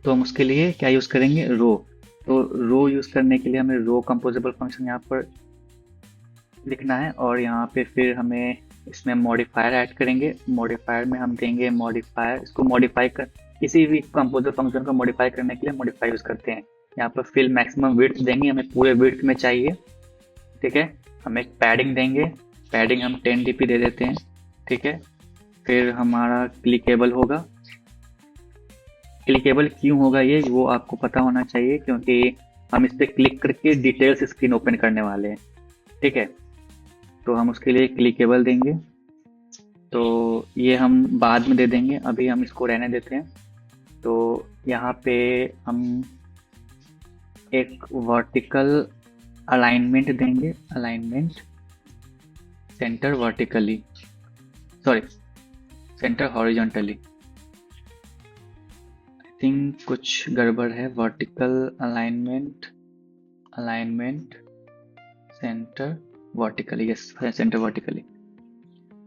तो हम उसके लिए क्या यूज़ करेंगे, रो। तो रो यूज़ करने के लिए हमें रो कंपोजेबल फंक्शन यहाँ पर लिखना है, और यहाँ पे फिर हमें इसमें मॉडिफायर ऐड करेंगे। मॉडिफायर में हम देंगे मॉडिफायर, इसको मॉडिफाई कर, किसी भी कंपोजर फंक्शन को मॉडिफाई करने के लिए मॉडिफाई यूज़ करते हैं। यहाँ पर फिल मैक्सिमम विड्थ देंगे, हमें पूरे विड्थ में चाहिए। ठीक है। हम एक पैडिंग देंगे, पैडिंग हम 10 dp दे देते हैं। ठीक है। फिर हमारा क्लिकेबल होगा। क्लिकेबल क्यों होगा ये, वो आपको पता होना चाहिए, क्योंकि हम इस पर क्लिक करके डिटेल्स स्क्रीन ओपन करने वाले हैं। ठीक है। तो हम उसके लिए क्लिकेबल देंगे। तो ये हम बाद में दे देंगे, अभी हम इसको रहने देते हैं। तो यहाँ पे हम एक वर्टिकल अलाइनमेंट देंगे, alignment centre vertically, sorry centre horizontally. I think कुछ गड़बड़ है। Vertical alignment, alignment centre vertically, yes centre vertically.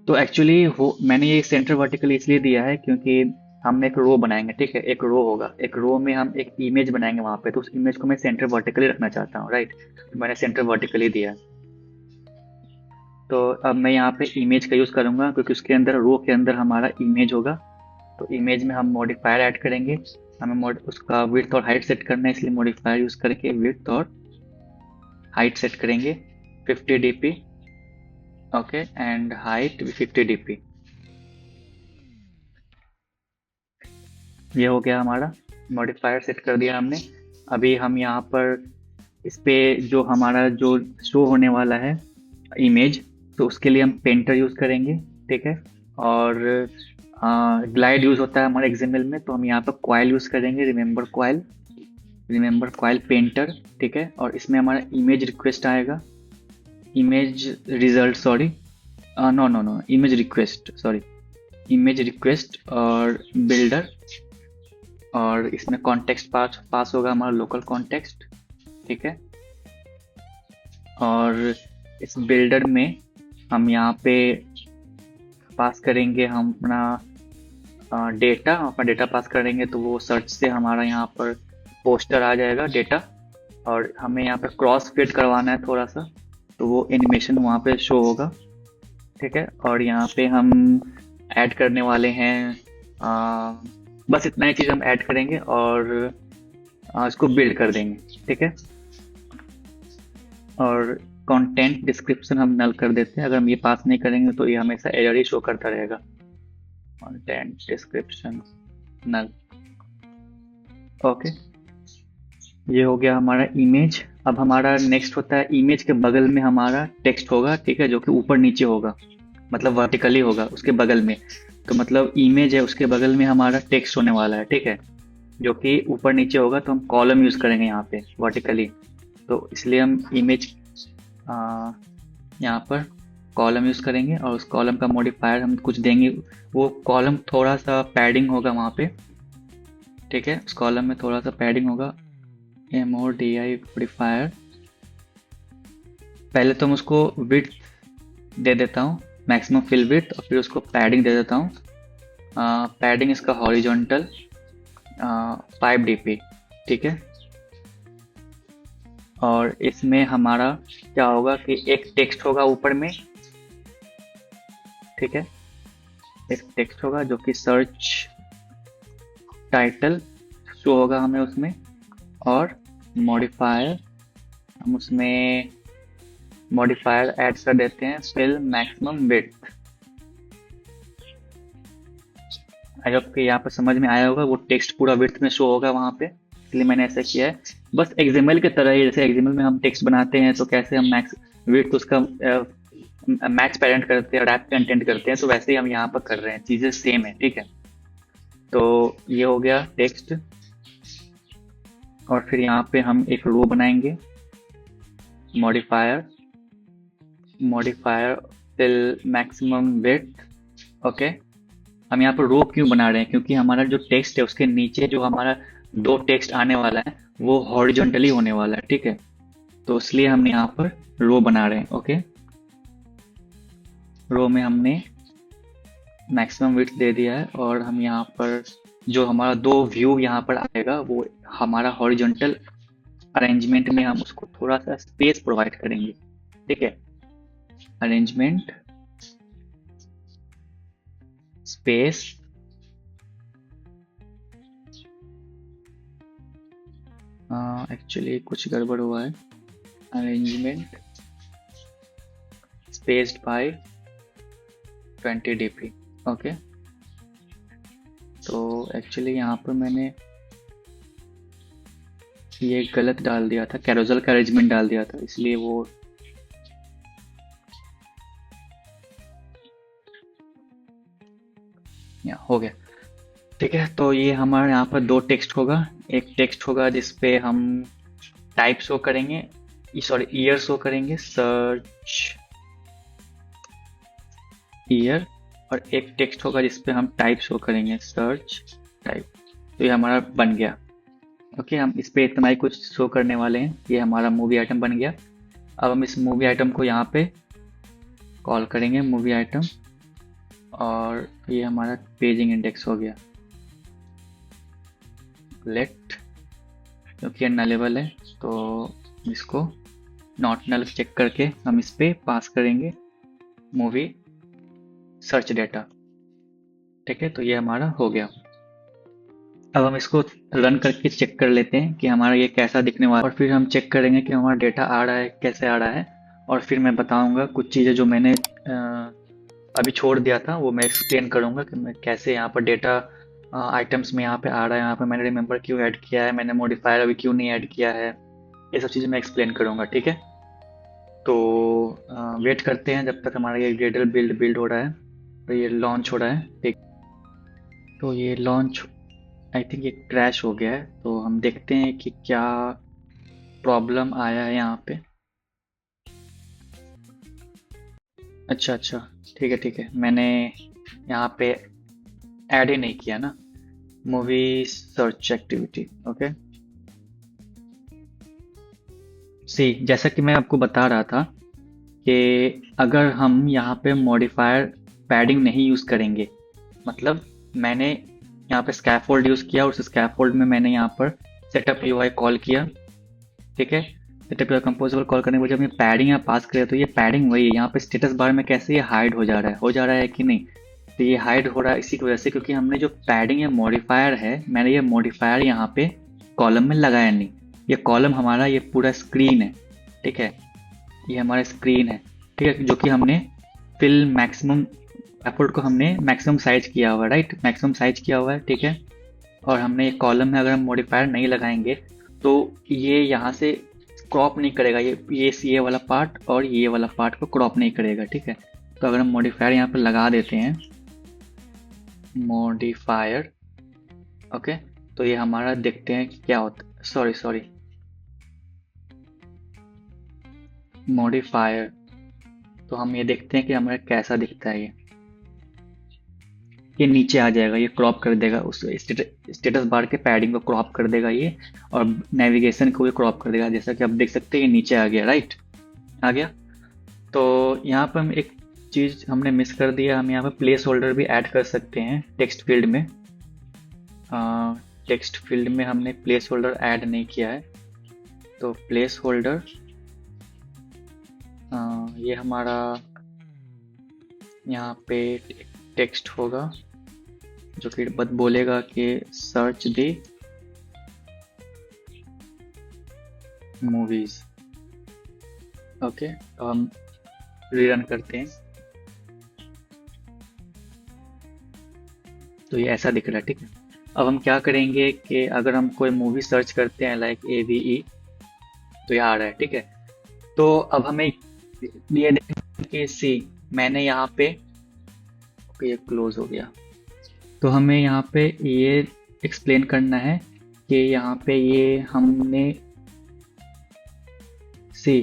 तो एक्चुअली हो, मैंने ये सेंटर वर्टिकली इसलिए दिया है क्योंकि हम एक रो बनाएंगे। ठीक है। एक रो होगा, एक रो में हम एक इमेज बनाएंगे वहाँ पे, तो उस इमेज को मैं सेंटर वर्टिकली रखना चाहता हूँ। राइट। तो मैंने सेंटर वर्टिकली दिया। तो अब मैं यहाँ पे इमेज का यूज़ करूँगा, क्योंकि उसके अंदर, रो के अंदर हमारा इमेज होगा। तो इमेज में हम मॉडिफायर ऐड करेंगे। हमें उसका विड्थ और हाइट सेट करना है, इसलिए मॉडिफायर यूज़ करके विड्थ और हाइट सेट करेंगे 50 dp। ओके। एंड हाइट भी 50 dp। ये हो गया हमारा, मॉडिफायर सेट कर दिया हमने। अभी हम यहाँ पर इस पे जो हमारा जो शो होने वाला है इमेज, तो उसके लिए हम पेंटर यूज़ करेंगे। ठीक है। और ग्लाइड यूज़ होता है हमारे एग्जाम्पल में, तो हम यहाँ पर क्वाइल यूज़ करेंगे, remember coil, remember coil painter. ठीक है। और इसमें हमारा इमेज रिक्वेस्ट आएगा, image result, sorry, no no no, image request, sorry, image request और बिल्डर। और इसमें कॉन्टेक्स्ट पास होगा हमारा लोकल कॉन्टेक्स्ट। ठीक है। और इस बिल्डर में हम यहाँ पे पास करेंगे हम अपना डेटा, अपना डेटा पास करेंगे, तो वो सर्च से हमारा यहाँ पर पोस्टर आ जाएगा डेटा। और हमें यहाँ पे क्रॉस फिट करवाना है थोड़ा सा, तो वो एनिमेशन वहाँ पे शो होगा। ठीक है। और यहाँ पे हम ऐड करने वाले हैं, बस इतना ही चीज़ हम ऐड करेंगे और इसको बिल्ड कर देंगे। ठीक है। और कंटेंट डिस्क्रिप्शन हम नल कर देते हैं, अगर हम ये पास नहीं करेंगे तो ये हमेशा एरर ही शो करता रहेगा। कंटेंट डिस्क्रिप्शन नल। ओके। ये हो गया हमारा इमेज। अब हमारा नेक्स्ट होता है, इमेज के बगल में हमारा टेक्स्ट होगा। ठीक है। जो कि ऊपर नीचे होगा, मतलब वर्टिकली होगा उसके बगल में। तो मतलब इमेज है, उसके बगल में हमारा टेक्स्ट होने वाला है। ठीक है। जो कि यूपर नीचे होगा, तो हम कॉलम यूज़ करेंगे यहाँ पे वर्टिकली। तो इसलिए हम इमेज यहाँ पर कॉलम यूज़ करेंगे, और उस कॉलम का मॉडिफायर हम कुछ देंगे। वो कॉलम थोड़ा सा पैडिंग होगा वहाँ पे। ठीक है। उस कॉलम में थोड़ा सा पैडिंग होगा, MODI मॉडिफायर। पहले तो मैं उसको विड्थ दे देता हूँ, मैक्सिमम फिल विड्थ, और फिर उसको पैडिंग दे देता हूँ। पैडिंग इसका हॉरिजॉन्टल 5 dp। ठीक है। और इसमें हमारा क्या होगा कि एक टेक्स्ट होगा ऊपर में। ठीक है। एक टेक्स्ट होगा जो कि सर्च टाइटल शो होगा हमें उसमें। और मॉडिफायर, हम उसमें मॉडिफायर ऐड कर देते हैं fill maximum width. I hope कि यहाँ पर समझ में आया होगा। वो टेक्स्ट पूरा विड्थ में शो होगा वहाँ पे, इसलिए मैंने ऐसा किया है। बस एक्सएमएल की तरह ही, जैसे एक्सएमएल में हम टेक्स्ट बनाते हैं तो कैसे हम मैक्स विड्थ उसका मैक्स पेरेंट करते हैं, रैप कंटेंट करते हैं, तो वैसे ही हम यहाँ पर कर रहे हैं, चीज़ें सेम है, ठीक है। तो ये हो गया टेक्स्ट। और फिर यहाँ पे हम एक रो बनाएंगे, modifier, modifier till maximum width. Okay, हम यहाँ पर रो क्यों बना रहे हैं, क्योंकि हमारा जो टेक्स्ट है उसके नीचे जो हमारा दो टेक्स्ट आने वाला है वो हॉरिजॉन्टली होने वाला है, ठीक है। तो इसलिए हम यहाँ पर रो बना रहे हैं। ओके, रो में हमने मैक्सिमम विड्थ दे दिया है, और हम यहाँ पर जो हमारा दो व्यू यहाँ पर आएगा वो हमारा हॉरिजॉन्टल अरेंजमेंट में हम उसको थोड़ा सा स्पेस प्रोवाइड करेंगे, ठीक है। अरेंजमेंट स्पेस, एक्चुअली कुछ गड़बड़ हुआ है। Arrangement spaced by 20 dp। Okay, तो एक्चुअली यहाँ पर मैंने ये गलत डाल दिया था, कैरोसल का अरेंजमेंट डाल दिया था, इसलिए वो यहाँ हो गया, ठीक है। तो ये हमारे यहाँ पर दो टेक्स्ट होगा। एक टेक्स्ट होगा जिसपे हम टाइप शो करेंगे, सॉरी ईयर शो करेंगे, सर्च ईयर। और एक टेक्स्ट होगा जिसपे हम टाइप शो करेंगे, सर्च टाइप। तो ये हमारा बन गया। ओके, हम इस पे इतना ही कुछ शो करने वाले हैं। ये हमारा मूवी आइटम बन गया। अब हम इस मूवी आइटम को यहाँ पे कॉल करेंगे, मूवी आइटम, और ये हमारा पेजिंग इंडेक्स हो गया। लेट, क्योंकि नलेबल है तो इसको नॉट नल चेक करके हम इस पे पास करेंगे मूवी सर्च डेटा, ठीक है। तो ये हमारा हो गया। अब हम इसको रन करके चेक कर लेते हैं कि हमारा ये कैसा दिखने वाला है, और फिर हम चेक करेंगे कि हमारा डेटा आ रहा है, कैसे आ रहा है। और फिर मैं बताऊंगा कुछ चीज़ें जो मैंने अभी छोड़ दिया था, वो मैं एक्सप्लेन करूंगा कि मैं कैसे यहाँ पर डेटा आइटम्स में यहाँ पे आ रहा है, यहाँ पे मैंने रिमेंबर क्यों ऐड किया है, मैंने मॉडिफायर अभी क्यों नहीं ऐड किया है, ये सब चीज़ें मैं एक्सप्लेन करूंगा, ठीक है। तो वेट करते हैं जब तक हमारा ये ग्रेडल बिल्ड बिल्ड हो रहा है, तो ये लॉन्च हो रहा है, ठीक। तो ये लॉन्च, आई थिंक ये क्रैश हो गया है, तो हम देखते हैं कि क्या प्रॉब्लम आया है यहाँ पे। अच्छा अच्छा, ठीक है ठीक है, मैंने यहाँ पे ऐड ही नहीं किया ना, मूवी सर्च एक्टिविटी। ओके, सी, जैसा कि मैं आपको बता रहा था कि अगर हम यहाँ पे मॉडिफायर पैडिंग नहीं यूज़ करेंगे, मतलब मैंने यहाँ पे स्कैफोल्ड यूज़ किया, और उस स्कैफोल्ड में मैंने यहाँ पर सेटअप यूआई कॉल किया, ठीक है। सेटअप यूआई कंपोजेबल कॉल करने के बाद जब ये पैडिंग यहाँ पास करें, तो ये पैडिंग वही है, यहाँ पे स्टेटस बार में कैसे ये हाइड हो जा रहा है कि नहीं। तो ये हाइड हो रहा है इसी की वजह से, क्योंकि हमने जो पैडिंग या मॉडिफायर है, मैंने ये मॉडिफायर यहाँ पे कॉलम में लगाया नहीं। ये कॉलम हमारा ये पूरा स्क्रीन है, ठीक है। ये हमारा स्क्रीन है, ठीक है, जो कि हमने फिल मैक्सिमम एफर्ट को हमने मैक्सिमम साइज किया हुआ है, राइट, मैक्सिमम साइज किया हुआ है, ठीक है। और हमने एक कॉलम में अगर हम मॉडिफायर नहीं लगाएंगे तो ये यहाँ से क्रॉप नहीं करेगा, ये वाला पार्ट और ये वाला पार्ट को क्रॉप नहीं करेगा, ठीक है। तो अगर हम मॉडिफायर यहाँ पर लगा देते हैं, मॉडिफायर, ओके, तो ये हमारा देखते हैं कि क्या होता है, सॉरी सॉरी, मॉडिफायर। तो हम ये देखते हैं कि हमारा कैसा दिखता है। ये नीचे आ जाएगा, ये क्रॉप कर देगा उस स्टेटस बार के पैडिंग को क्रॉप कर देगा ये, और नेविगेशन को भी क्रॉप कर देगा, जैसा कि आप देख सकते हैं ये नीचे आ गया, राइट, आ गया। तो यहाँ पर हम एक चीज़ हमने मिस कर दिया, हम यहाँ पर प्लेस होल्डर भी ऐड कर सकते हैं टेक्स्ट फील्ड में। टेक्स्ट फील्ड में हमने प्लेस होल्डर ऐड नहीं किया है, तो प्लेस होल्डर ये हमारा यहाँ पे टेक्स्ट होगा जो कि बस बोलेगा कि सर्च दी मूवीज। ओके, तो हम रीरन करते हैं। तो ये ऐसा दिख रहा है, ठीक है। अब हम क्या करेंगे कि अगर हम कोई मूवी सर्च करते हैं लाइक AVE, तो ये आ रहा है, ठीक है। तो अब हमें ये देखना कि सी, मैंने यहाँ पे, ओके ये क्लोज हो गया। तो हमें यहाँ पे ये एक्सप्लेन करना है कि यहाँ पे ये हमने सी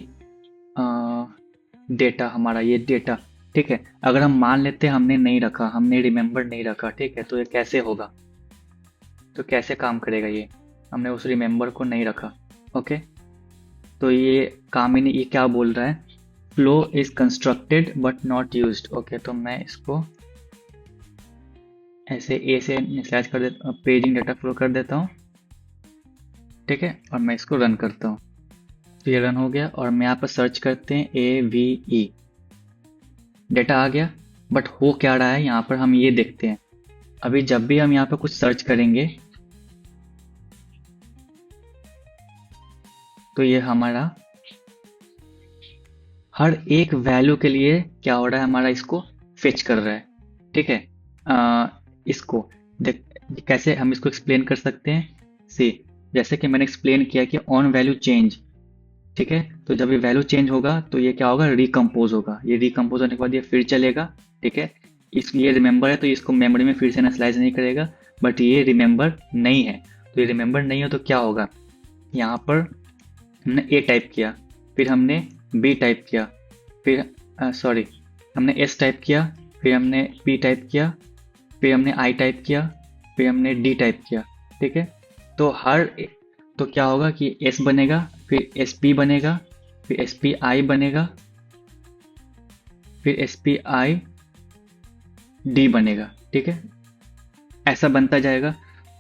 डेटा, हमारा ये डेटा, ठीक है। अगर हम मान लेते हैं हमने नहीं रखा, हमने रिमेंबर नहीं रखा, ठीक है, तो ये कैसे होगा, तो कैसे काम करेगा ये, हमने उस रिमेंबर को नहीं रखा। ओके, तो ये काम ही नहीं, ये क्या बोल रहा है, flow is constructed but not used. Okay, तो मैं इसको ऐसे ए से इनिशियलाइज कर देता, पेजिंग डाटा फ्लो कर देता हूँ, ठीक है, और मैं इसको रन करता हूँ। तो ये रन हो गया और मैं यहाँ पर सर्च करते हैं AVE, डेटा आ गया। बट हो क्या रहा है यहाँ पर हम ये देखते हैं। अभी जब भी हम यहाँ पर कुछ सर्च करेंगे तो ये हमारा हर एक वैल्यू के लिए क्या हो रहा है, हमारा इसको फेच कर रहा है, ठीक है। इसको देख, कैसे हम इसको एक्सप्लेन कर सकते हैं, सी, जैसे कि मैंने एक्सप्लेन किया कि ऑन वैल्यू चेंज, ठीक है। तो जब ये वैल्यू चेंज होगा तो ये क्या होगा, रिकम्पोज होगा। ये रिकम्पोज होने के बाद ये फिर चलेगा, ठीक है। इस ये रिमेंबर है तो इसको मेमोरी में फिर से इनिशियलाइज नहीं करेगा, बट ये रिमेंबर नहीं है। तो ये रिमेंबर नहीं हो तो क्या होगा, यहाँ पर हमने A टाइप किया, फिर हमने B टाइप किया, फिर सॉरी हमने S टाइप किया, फिर हमने P टाइप किया, फिर हमने I टाइप किया, फिर हमने D टाइप किया, ठीक है। तो तो क्या होगा कि S बनेगा, फिर SP बनेगा, फिर SPI बनेगा, फिर SPI D बनेगा, ठीक है। ऐसा बनता जाएगा।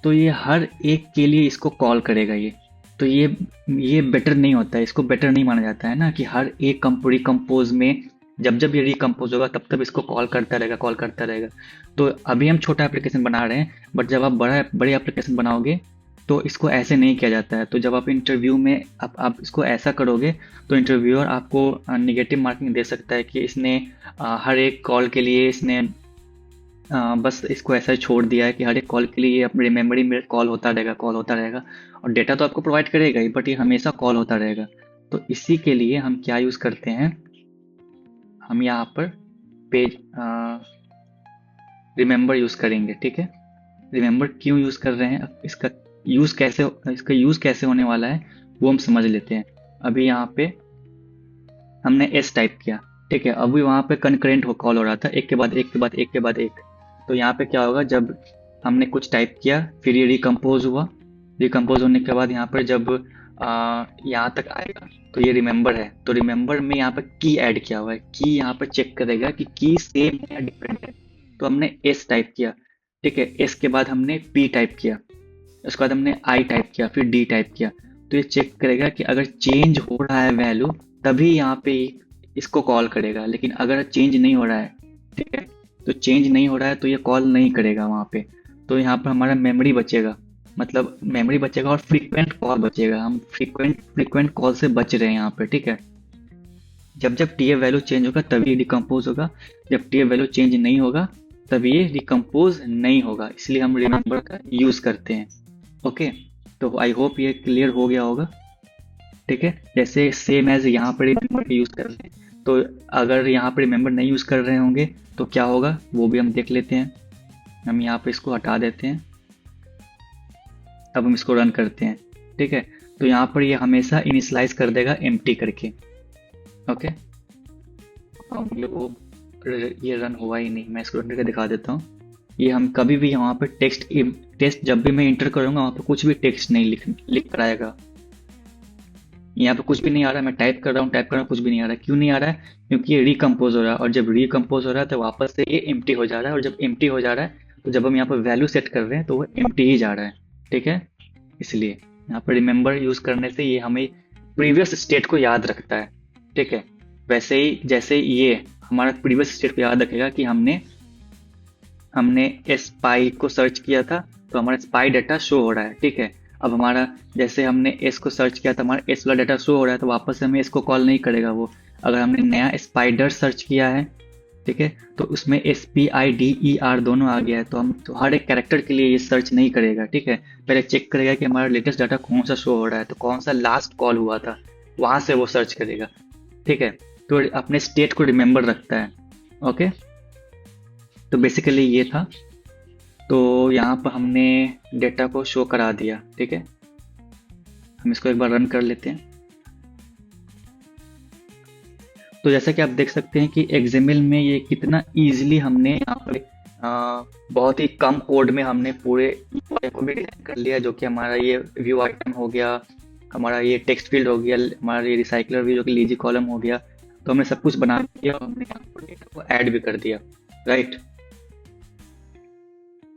तो ये हर एक के लिए इसको कॉल करेगा ये। तो ये बेटर नहीं होता है, इसको बेटर नहीं माना जाता है ना, कि हर एक रिकम्पोज में जब जब ये रिकम्पोज होगा तब तब इसको कॉल करता रहेगा। तो अभी हम छोटा एप्लीकेशन बना रहे हैं, बट जब आप बड़े एप्लीकेशन बनाओगे तो इसको ऐसे नहीं किया जाता है। तो जब आप इंटरव्यू में आप इसको ऐसा करोगे तो इंटरव्यूअर आपको नेगेटिव मार्किंग दे सकता है कि इसने हर एक कॉल के लिए इसने बस इसको ऐसा ही छोड़ दिया है कि हर एक कॉल के लिए ये अपने मेमोरी में कॉल होता रहेगा। और डेटा तो आपको प्रोवाइड करेगा ही, बट ये हमेशा कॉल होता रहेगा। तो इसी के लिए हम क्या यूज़ करते हैं, हम यहाँ पर पेज रिमेंबर यूज़ करेंगे, ठीक है। रिमेंबर क्यों यूज़ कर रहे हैं, इसका यूज़ कैसे होने वाला है वो हम समझ लेते हैं। अभी यहाँ पे हमने S टाइप किया, ठीक है। अभी वहाँ पे कनकरेंट कॉल हो रहा था, एक के बाद एक। तो यहाँ पे क्या होगा, जब हमने कुछ टाइप किया फिर ये रिकम्पोज हुआ, रिकम्पोज होने के बाद यहाँ पर जब यहाँ तक आएगा तो ये रिमेंबर है। तो रिमेंबर में यहाँ पर की ऐड किया हुआ है, की यहाँ पर चेक करेगा कि की सेम है या डिफरेंट है। तो हमने S टाइप किया, ठीक है। S के बाद हमने P टाइप किया, उसके बाद हमने I टाइप किया, फिर D टाइप किया। तो ये चेक करेगा कि अगर चेंज हो रहा है वैल्यू तभी यहाँ पे इसको कॉल करेगा, लेकिन अगर चेंज नहीं हो रहा है, ठीक है, तो चेंज नहीं हो रहा है तो ये कॉल नहीं करेगा वहाँ पे। तो यहाँ पर हमारा मेमोरी बचेगा, मतलब मेमोरी बचेगा और फ्रीक्वेंट कॉल बचेगा। हम फ्रीक्वेंट कॉल से बच रहे हैं यहाँ पे, ठीक है। जब जब TF वैल्यू चेंज होगा तभी रिकम्पोज होगा, जब TF वैल्यू चेंज नहीं होगा तभी ये रिकम्पोज नहीं होगा। इसलिए हम रिमेंबर का यूज़ करते हैं। ओके, तो आई होप ये क्लियर हो गया होगा, ठीक है। जैसे सेम एज यहाँ पर रिमेंबर का यूज़ कर रहे हैं, तो अगर यहाँ पर रिमेंबर नहीं यूज़ कर रहे होंगे तो क्या होगा वो भी हम देख लेते हैं। हम यहाँ पे इसको हटा देते हैं, अब हम इसको रन करते हैं, ठीक है। तो यहाँ पर ये हमेशा इनिशियलाइज कर देगा एम्प्टी करके। ओके, ये रन हुआ ही नहीं, मैं इसको रन करके दिखा देता हूँ। ये हम कभी भी वहाँ पे टेक्स्ट जब भी मैं इंटर करूँगा वहाँ पे कुछ भी टेक्स्ट नहीं लिख कर आएगा। यहाँ पे कुछ भी नहीं आ रहा है, मैं टाइप कर रहा हूँ, कुछ भी नहीं आ रहा है। क्यों नहीं आ रहा है, क्योंकि ये रिकम्पोज हो रहा है, और जब रिकम्पोज हो रहा है तो वापस से ये एम्प्टी हो जा रहा है, और जब एम्प्टी हो जा रहा है तो जब हम यहाँ पर वैल्यू सेट कर रहे हैं तो वो एम्प्टी ही जा रहा है, ठीक है। इसलिए यहाँ पर रिमेंबर यूज़ करने से ये हमें प्रीवियस स्टेट को याद रखता है, ठीक है। वैसे ही जैसे ये हमारा प्रीवियस स्टेट को याद रखेगा कि हमने स्पाई को सर्च किया था तो हमारा स्पाई डाटा शो हो रहा है, ठीक है। अब हमारा जैसे हमने S को सर्च किया था, हमारा S वाला डाटा शो हो रहा है, तो वापस से हमें S को कॉल नहीं करेगा वो। अगर हमने नया स्पाइडर सर्च किया है ठीक है। तो उसमें SPIDER दोनों आ गया है, तो हम तो हर एक कैरेक्टर के लिए ये सर्च नहीं करेगा, ठीक है। पहले चेक करेगा कि हमारा लेटेस्ट डाटा कौन सा शो हो रहा है, तो कौन सा लास्ट कॉल हुआ था, वहां से वो सर्च करेगा, ठीक है। तो अपने स्टेट को रिमेम्बर रखता है। ओके, तो बेसिकली ये था। तो यहाँ पर हमने डेटा को शो करा दिया, ठीक है। हम इसको एक बार रन कर लेते हैं। तो जैसा कि आप देख सकते हैं कि एक्सएमएल में ये कितना इजीली हमने यहाँ पर बहुत ही कम कोड में हमने पूरे UI को भी डिजाइन कर लिया, जो कि हमारा ये व्यू आइटम हो गया, हमारा ये टेक्स्ट फील्ड हो गया, हमारा ये रिसाइकलर भी जो कि लेजी कॉलम हो गया। तो हमने सब कुछ बना दिया और हमने यहाँ पर डेटा को ऐड भी कर दिया, राइट।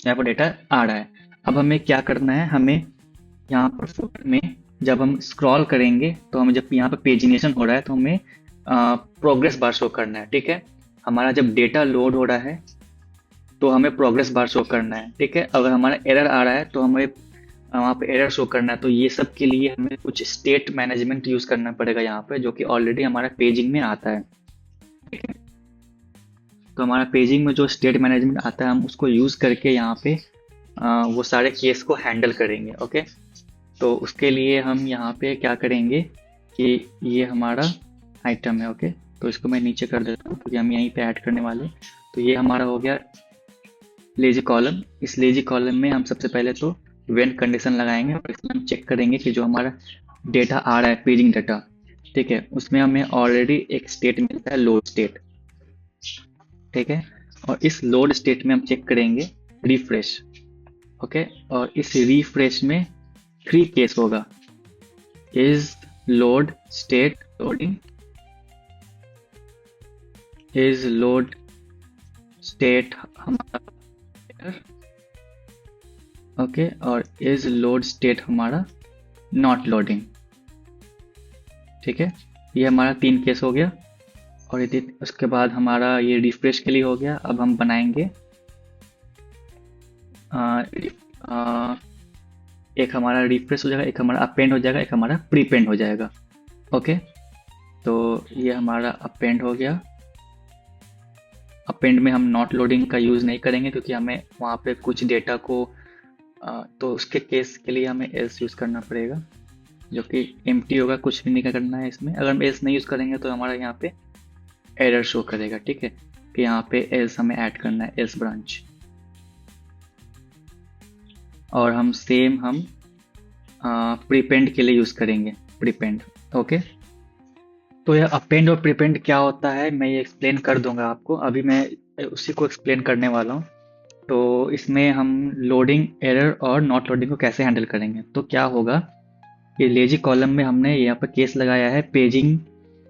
यहाँ पर डेटा आ रहा है। अब हमें क्या करना है, हमें यहाँ पर फुटर में जब हम स्क्रॉल करेंगे तो हमें जब यहाँ पर पेजिनेशन हो रहा है तो हमें प्रोग्रेस बार शो करना है, ठीक है। हमारा जब डेटा लोड हो रहा है तो हमें प्रोग्रेस बार शो करना है, ठीक है। अगर हमारा एरर आ रहा है तो हमें वहाँ पे एरर शो करना है। तो ये सब के लिए हमें कुछ स्टेट मैनेजमेंट यूज करना पड़ेगा यहाँ पे, जो कि ऑलरेडी हमारा पेजिंग में आता है, ठीक है। तो हमारा पेजिंग में जो स्टेट मैनेजमेंट आता है हम उसको यूज करके यहाँ पे वो सारे केस को हैंडल करेंगे, ओके। तो उसके लिए हम यहाँ पे क्या करेंगे कि ये हमारा आइटम है, ओके। तो इसको मैं नीचे कर देता हूँ क्योंकि हम यहीं पे ऐड करने वाले। तो ये हमारा हो गया लेजी कॉलम। इस लेजी कॉलम में हम सबसे पहले तो व्हेन कंडीशन लगाएंगे और इसमें हम चेक करेंगे कि जो हमारा डेटा आ रहा है पेजिंग डाटा, ठीक है, उसमें हमें ऑलरेडी एक स्टेट मिलता है लोड स्टेट, ठीक है। और इस लोड स्टेट में हम चेक करेंगे रिफ्रेश, ओके। और इस रिफ्रेश में 3 केस होगा, is load state loading, is load state हमारा ओके, और इज लोड स्टेट हमारा नॉट लोडिंग, ठीक है। ये हमारा 3 केस हो गया। और यदि उसके बाद हमारा ये रिफ्रेश के लिए हो गया। अब हम बनाएंगे एक हमारा रिफ्रेश हो जाएगा, एक हमारा अपेंड हो जाएगा, एक हमारा प्रीपेंड हो जाएगा, ओके। तो ये हमारा अपेंड हो गया। अपेंड में हम नॉट लोडिंग का यूज़ नहीं करेंगे क्योंकि हमें वहाँ पे कुछ डेटा को तो उसके केस के लिए हमें एल्स यूज़ करना पड़ेगा, जो कि एम्प्टी होगा, कुछ भी नहीं करना है इसमें। अगर हम एल्स नहीं यूज़ करेंगे तो हमारा यहाँ पे एरर शो करेगा, ठीक है, कि यहाँ पे एल्स हमें ऐड करना है, एल्स ब्रांच। और हम सेम हम प्रीपेंड के लिए यूज़ करेंगे, प्रीपेंड, ओके। तो यह अपेंड और प्रीपेंड क्या होता है मैं ये एक्सप्लेन कर दूंगा आपको, अभी मैं उसी को एक्सप्लेन करने वाला हूँ। तो इसमें हम लोडिंग एरर और नॉट लोडिंग को कैसे हैंडल करेंगे। तो क्या होगा, ये लेजी कॉलम में हमने यहाँ पर केस लगाया है paging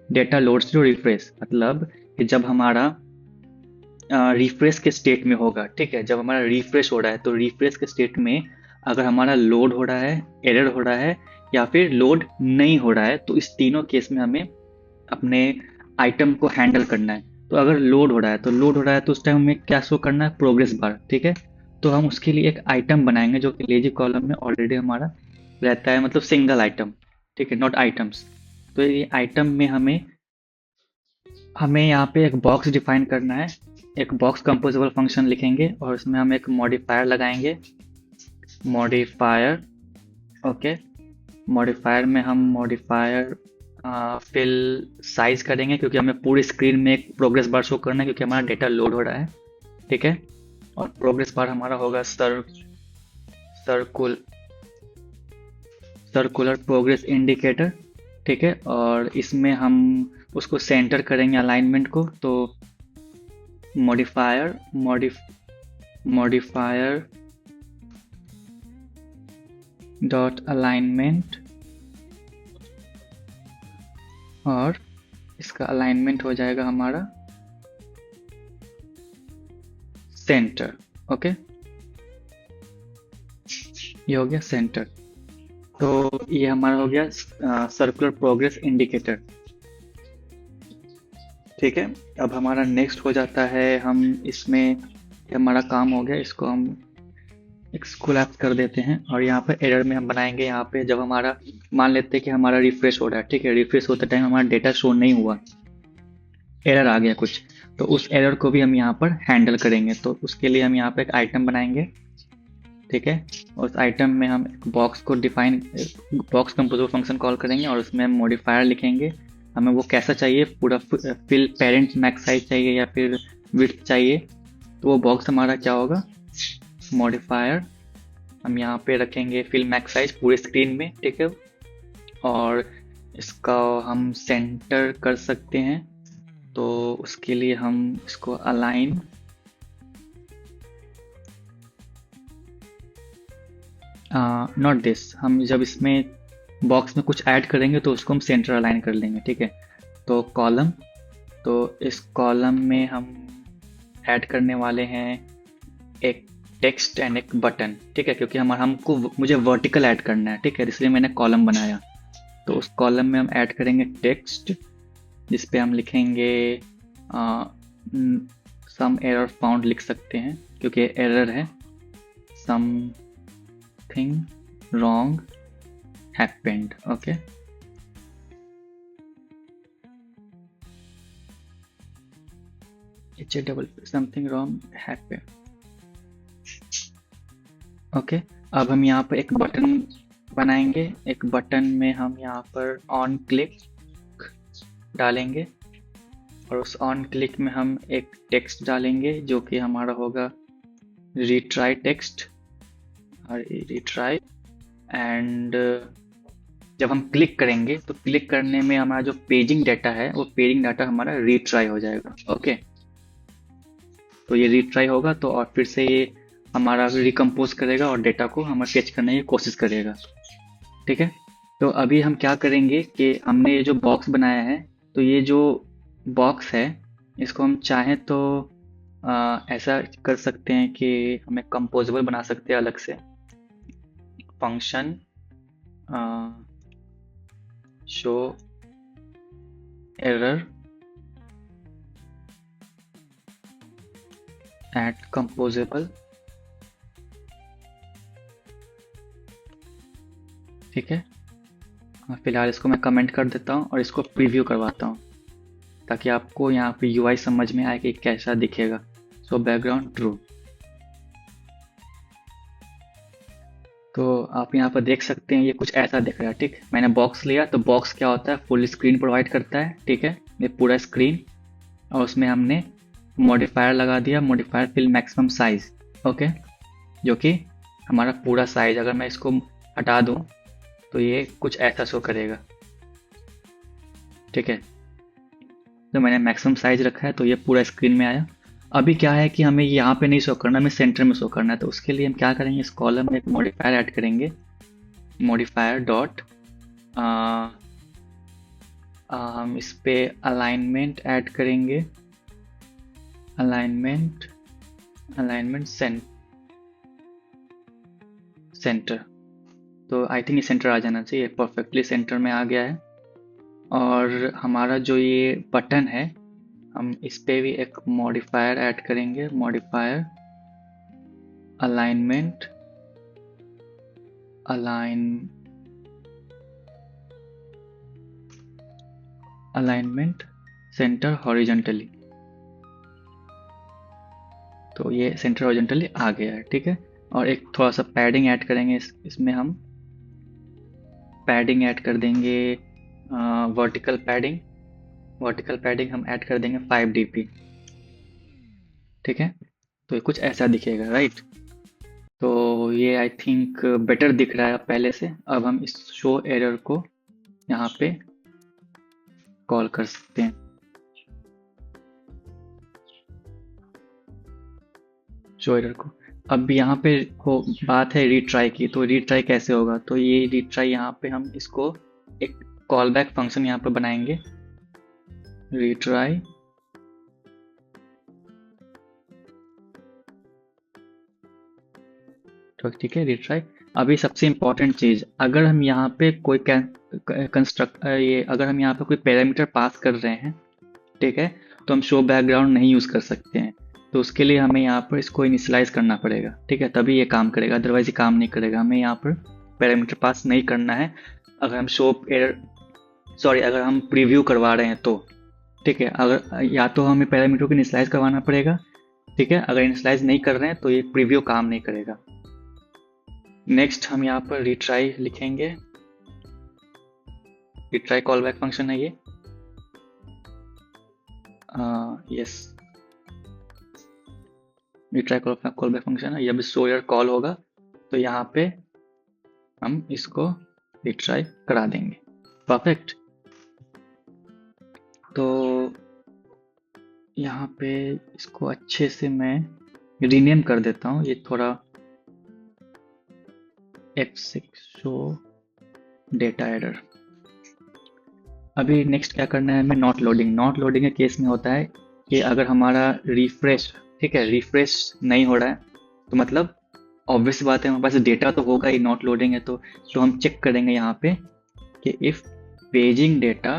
data loads to refresh, मतलब कि जब हमारा रिफ्रेश के स्टेट में होगा, ठीक है, जब हमारा रिफ्रेश हो रहा है तो रिफ्रेश के स्टेट में अगर हमारा लोड हो रहा है, एरर हो रहा है या फिर लोड नहीं हो रहा है, तो इस तीनों केस में हमें अपने आइटम को हैंडल करना है। तो अगर लोड हो रहा है तो उस टाइम हमें क्या शो करना है, प्रोग्रेस बार, ठीक है। तो हम उसके लिए एक आइटम बनाएंगे जो कि लेजी कॉलम में ऑलरेडी हमारा रहता है, मतलब सिंगल आइटम, ठीक है, नॉट आइटम्स। तो ये आइटम में हमें यहाँ पे एक बॉक्स डिफाइन करना है, एक बॉक्स कंपोजेबल फंक्शन लिखेंगे और उसमें हम एक मॉडिफायर लगाएंगे, मॉडिफायर, ओके। मॉडिफायर में हम मॉडिफायर फिल साइज करेंगे क्योंकि हमें पूरी स्क्रीन में एक प्रोग्रेस बार शो करना है क्योंकि हमारा डेटा लोड हो रहा है, ठीक है। और प्रोग्रेस बार हमारा होगा सर्कुलर प्रोग्रेस इंडिकेटर, ठीक है। और इसमें हम उसको सेंटर करेंगे अलाइनमेंट को। तो मॉडिफायर डॉट अलाइनमेंट, और इसका अलाइनमेंट हो जाएगा हमारा सेंटर, ओके। ये हो गया सेंटर। तो ये हमारा हो गया सर्कुलर प्रोग्रेस इंडिकेटर, ठीक है। अब हमारा नेक्स्ट हो जाता है, हम इसमें हमारा काम हो गया, इसको हम कोलैप्स कर देते हैं। और यहाँ पे एरर में हम बनाएंगे, यहाँ पे जब हमारा मान लेते हैं कि हमारा रिफ्रेश हो रहा है, ठीक है, रिफ्रेश होते टाइम हमारा डेटा शो नहीं हुआ, एरर आ गया कुछ, तो उस एरर को भी हम यहाँ पर हैंडल करेंगे। तो उसके लिए हम यहाँ पर एक आइटम बनाएंगे, ठीक है। उस आइटम में हम एक बॉक्स को define, box composer function call करेंगे और उसमें हम मॉडिफायर लिखेंगे। हमें वो कैसा चाहिए, पूरा फिल पेरेंट मैक्स साइज चाहिए या फिर विड्थ चाहिए। तो वो बॉक्स हमारा क्या होगा, मॉडिफायर हम यहाँ पे रखेंगे फिल मैक्स साइज पूरे स्क्रीन में, ठीक है। और इसका हम सेंटर कर सकते हैं, तो उसके लिए हम इसको अलाइन नॉट दिस, हम जब इसमें बॉक्स में कुछ ऐड करेंगे तो उसको हम सेंटर अलाइन कर लेंगे, ठीक है। तो कॉलम, तो इस कॉलम में हम ऐड करने वाले हैं एक टेक्स्ट एंड एक बटन, ठीक है, क्योंकि मुझे वर्टिकल ऐड करना है, ठीक है, इसलिए मैंने कॉलम बनाया। तो उस कॉलम में हम ऐड करेंगे टेक्स्ट, जिस पे हम लिखेंगे सम एरर फाउंड लिख सकते हैं, क्योंकि एरर है, something wrong happened, okay. It's double something wrong happened, okay. अब हम यहाँ पर एक बटन बनाएंगे, एक बटन में हम यहाँ पर ऑन क्लिक डालेंगे और उस ऑन क्लिक में हम एक टेक्स्ट डालेंगे जो कि हमारा होगा रीट्राई टेक्स्ट और रीट्राई। एंड जब हम क्लिक करेंगे तो क्लिक करने में हमारा जो पेजिंग डाटा है वो पेजिंग डाटा हमारा रीट्राई हो जाएगा, ओके। तो ये रीट्राई होगा तो और फिर से ये हमारा रिकम्पोज करेगा और डेटा को हमारा फेच करने की कोशिश करेगा, ठीक है। तो अभी हम क्या करेंगे कि हमने ये जो बॉक्स बनाया है, तो ये जो बॉक्स है इसको हम चाहें तो ऐसा कर सकते हैं कि हमें कंपोजेबल बना सकते हैं अलग से। Function show error eight composable, ठीक है। फिलहाल इसको मैं कमेंट कर देता हूँ और इसको प्रीव्यू करवाता हूँ ताकि आपको यहाँ पे यूआई समझ में आए कि कैसा दिखेगा। सो बैकग्राउंड ट्रू, तो आप यहाँ पर देख सकते हैं ये कुछ ऐसा दिख रहा है, ठीक। मैंने बॉक्स लिया तो बॉक्स क्या होता है, फुल स्क्रीन प्रोवाइड करता है, ठीक है, ये पूरा स्क्रीन। और उसमें हमने मॉडिफायर लगा दिया, modifier fill maximum size, okay, जो कि हमारा पूरा साइज, अगर मैं इसको हटा दूँ तो ये कुछ ऐसा शो करेगा, ठीक है। तो मैंने मैक्सिमम साइज रखा है तो ये पूरा स्क्रीन में आया। अभी क्या है कि हमें यहाँ पे नहीं शो करना, हमें सेंटर में शो करना है। तो उसके लिए हम क्या करेंगे, इस कॉलम में एक मॉडिफायर ऐड करेंगे, मॉडिफायर डॉट हम इस पे अलाइनमेंट ऐड करेंगे, अलाइनमेंट सेंटर। तो आई थिंक ये सेंटर आ जाना चाहिए, परफेक्टली सेंटर में आ गया है। और हमारा जो ये बटन है हम इस पे भी एक मॉडिफायर ऐड करेंगे, मॉडिफायर अलाइनमेंट सेंटर हॉरिजॉन्टली। तो ये सेंटर हॉरिजॉन्टली आ गया है, ठीक है। और एक थोड़ा सा पैडिंग ऐड करेंगे, इसमें हम पैडिंग ऐड कर देंगे, वर्टिकल पैडिंग हम ऐड कर देंगे 5 dp, ठीक है। तो ये कुछ ऐसा दिखेगा, राइट। तो ये आई थिंक बेटर दिख रहा है पहले से। अब हम इस शो एरर को यहाँ पे कॉल कर सकते हैं, शो एरर को। अब यहाँ पे हो बात है रीट्राई की, तो रीट्राई कैसे होगा, तो ये रीट्राई यहाँ पे हम इसको एक कॉल बैक फंक्शन यहाँ पे बनाएंगे, रीट्राई, तो ठीक है, रीट्राई। अभी सबसे इम्पोर्टेंट चीज़, अगर हम यहाँ पे कोई अगर हम यहाँ पे कोई पैरामीटर पास कर रहे हैं, ठीक है, तो हम शो बैकग्राउंड नहीं यूज़ कर सकते हैं। तो उसके लिए हमें यहाँ पर इसको इनिशियलाइज करना पड़ेगा, ठीक है, तभी ये काम करेगा, अदरवाइज ये काम नहीं करेगा। हमें यहाँ पर पैरामीटर पास नहीं करना है। अगर हम अगर हम प्रीव्यू करवा रहे हैं तो ठीक है, अगर या तो हमें पैरामीटर को इनिशियलाइज करवाना पड़ेगा, ठीक है, अगर इनिशियलाइज नहीं कर रहे हैं तो ये प्रीव्यू काम नहीं करेगा। नेक्स्ट हम यहाँ पर रिट्राई लिखेंगे, रिट्राई कॉल बैक फंक्शन है ये। Yes, retry call back function है, ये अभी शो एरर कॉल होगा तो यहाँ पे हम इसको रिट्राई करा देंगे। परफेक्ट। तो यहाँ पे इसको अच्छे से मैं रीनेम कर देता हूँ, ये थोड़ा F6 शो डेटा एरर। अभी नेक्स्ट क्या करना है हमें, नॉट लोडिंग। नॉट लोडिंग के केस में होता है कि अगर हमारा रिफ्रेश, ठीक है, रिफ्रेश नहीं हो रहा है तो मतलब ऑब्वियस बात है हमारे पास डेटा तो होगा ही, नॉट लोडिंग है तो हम चेक करेंगे यहाँ पे कि if paging data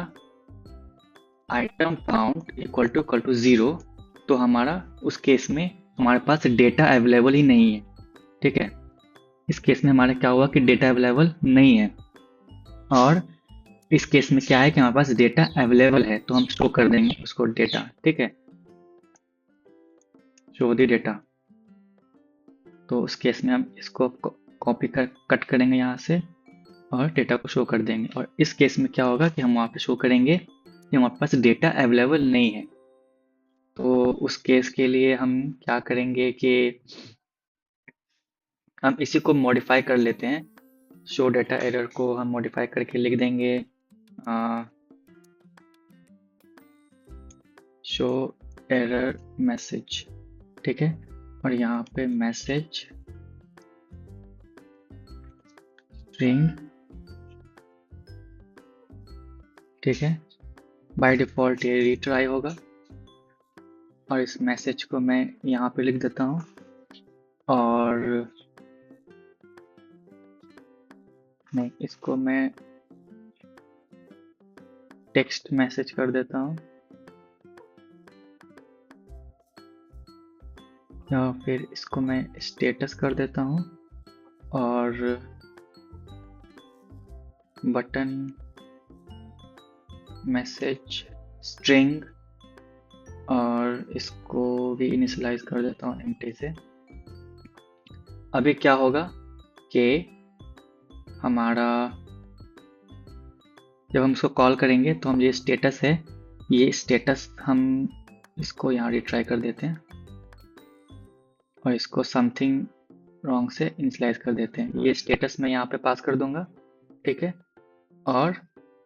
item found equal to 0, तो हमारा उस केस में हमारे पास डेटा अवेलेबल ही नहीं है। ठीक है, इस केस में हमारा क्या हुआ कि डेटा अवेलेबल नहीं है, और इस केस में क्या है कि हमारे पास डेटा अवेलेबल है तो हम शो कर देंगे उसको डेटा। ठीक है, शो दी डेटा। तो उस केस में हम इसको कॉपी कर कट करेंगे यहाँ से और डेटा को शो कर देंगे। और इस केस में क्या होगा कि हम वहाँ पे शो करेंगे कि हमारे पास डेटा अवेलेबल नहीं है। तो उस केस के लिए हम क्या करेंगे कि हम इसी को मॉडिफाई कर लेते हैं। शो डेटा एरर को हम मॉडिफाई करके लिख देंगे शो एरर मैसेज। ठीक है, और यहाँ पे मैसेज स्ट्रिंग, ठीक है, बाय डिफॉल्ट ये रिट्राई होगा। और इस मैसेज को मैं यहाँ पे लिख देता हूँ और नहीं, इसको मैं टेक्स्ट मैसेज कर देता हूँ या फिर इसको मैं स्टेटस कर देता हूँ और बटन मैसेज स्ट्रिंग, और इसको भी इनिशियलाइज कर देता हूँ एम्प्टी से। अभी क्या होगा कि हमारा जब हम इसको कॉल करेंगे तो हम ये स्टेटस है, ये स्टेटस हम इसको यहाँ रिट्राई कर देते हैं और इसको समथिंग रॉन्ग से इनिशियलाइज कर देते हैं। ये स्टेटस मैं यहाँ पे पास कर दूंगा, ठीक है, और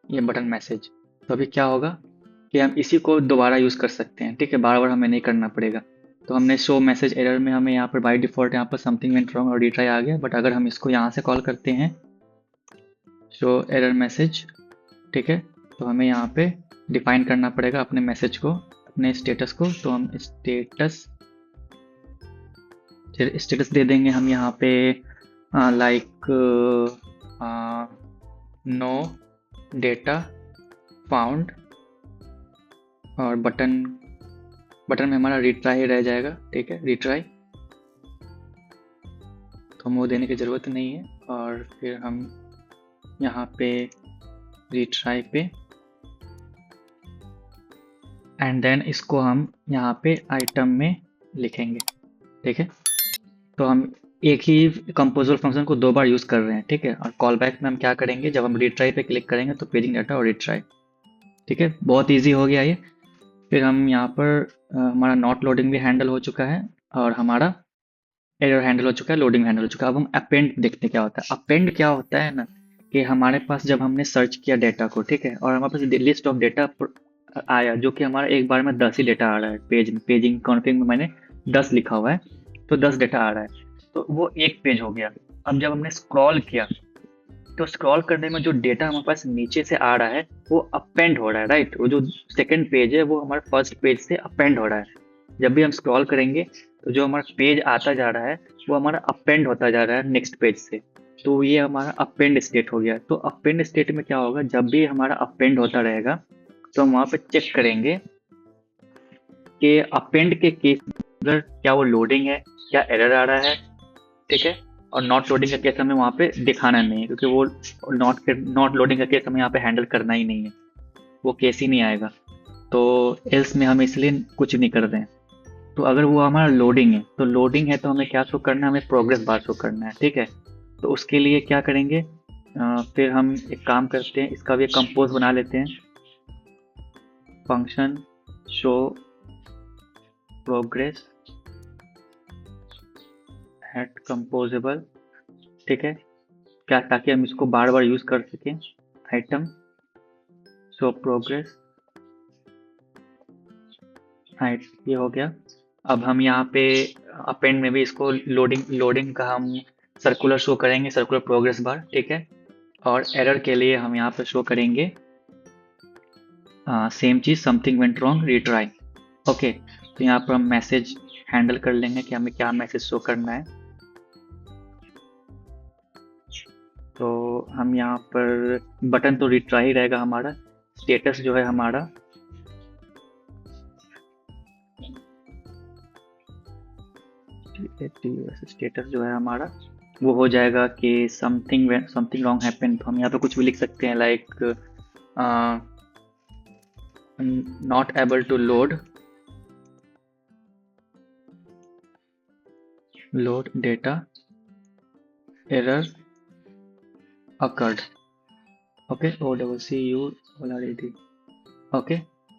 ये बटन मैसेज। तो अभी क्या होगा कि हम इसी को दोबारा यूज़ कर सकते हैं। ठीक है, बार बार हमें नहीं करना पड़ेगा। तो हमने शो मैसेज एरर में हमें यहाँ पर बाय डिफॉल्ट यहाँ पर समथिंग वेंट रॉन्ग और रिट्राई आ गया, बट अगर हम इसको यहाँ से कॉल करते हैं शो एरर मैसेज, ठीक है, तो हमें यहाँ पे डिफाइन करना पड़ेगा अपने मैसेज को, अपने स्टेटस को। तो हम स्टेटस दे देंगे हम यहाँ पे लाइक नो डेटा फाउंड, और बटन में हमारा रिट्राई रह जाएगा। ठीक है, रिट्राई, तो हम वो देने की ज़रूरत नहीं है। और फिर हम यहाँ पे रिट्राई पे एंड देन इसको हम यहाँ पे आइटम में लिखेंगे। ठीक है, तो हम एक ही कंपोजर फंक्शन को दो बार यूज़ कर रहे हैं। ठीक है, और कॉल बैक में हम क्या करेंगे, जब हम रिट्राई पे क्लिक करेंगे तो पेजिंग डाटा और रिट्राई। ठीक है, बहुत इजी हो गया ये। फिर हम यहाँ पर हमारा नॉट लोडिंग भी हैंडल हो चुका है और हमारा एरर हैंडल हो चुका है, लोडिंग हैंडल हो चुका है। अब हम अपेंड देखते क्या होता है। अपेंड क्या होता है ना कि हमारे पास जब हमने सर्च किया डेटा को, ठीक है, और हमारे पास लिस्ट ऑफ डेटा आया जो कि हमारा एक बार में 10 ही डेटा आ रहा है। पेजिंग कॉन्फ़िग में मैंने 10 लिखा हुआ है, तो 10 डेटा आ रहा है, तो वो एक पेज हो गया। अब जब हमने स्क्रॉल किया तो स्क्रॉल करने में जो डेटा हमारे पास नीचे से आ रहा है वो अपेंड हो रहा है, राइट। वो जो सेकंड पेज है वो हमारे फर्स्ट पेज से अपेंड हो रहा है। जब भी हम स्क्रॉल करेंगे तो जो हमारा पेज आता जा रहा है वो हमारा अपेंड होता जा रहा है नेक्स्ट पेज से। तो ये हमारा अपेंड स्टेट हो गया। तो अपेंड स्टेट में क्या होगा, जब भी हमारा अपेंड होता रहेगा तो हम वहाँ पे चेक करेंगे कि अपेंड के केस अगर क्या वो लोडिंग है, क्या एरर आ रहा है। ठीक है, और नॉट लोडिंग का केस हमें वहाँ पे दिखाना नहीं है, क्योंकि वो नॉट लोडिंग का केस हमें यहाँ पे हैंडल करना ही नहीं है, वो केस ही नहीं आएगा। तो एल्स में हम इसलिए कुछ नहीं कर रहे हैं। तो अगर वो हमारा लोडिंग है, तो लोडिंग है तो हमें क्या शो करना है, हमें प्रोग्रेस बार शो करना है, ठीक है। तो उसके लिए क्या करेंगे, फिर हम एक काम करते हैं, इसका भी एक कंपोज बना लेते हैं, function show progress eight composable, ठीक है, क्या, ताकि हम इसको बार बार यूज कर सकें। आइटम शो प्रोग्रेस, हाइट, ये हो गया। अब हम यहाँ पे अपेंड में भी इसको लोडिंग लोडिंग का हम सर्कुलर शो करेंगे, सर्कुलर प्रोग्रेस बार, ठीक है। और एरर के लिए हम यहाँ पे शो करेंगे सेम चीज, something went wrong retry. Okay, तो यहाँ पर हम मैसेज हैंडल कर लेंगे कि हमें क्या मैसेज शो करना है। तो हम यहाँ पर बटन तो रिट्राई रहेगा हमारा, स्टेटस जो है हमारा स्टेटस जो है हमारा वो हो जाएगा कि समथिंग रॉन्ग हैपन। तो हम यहाँ पे कुछ भी लिख सकते हैं, like not able to load data, error occurred. Okay, OCCURRED, okay,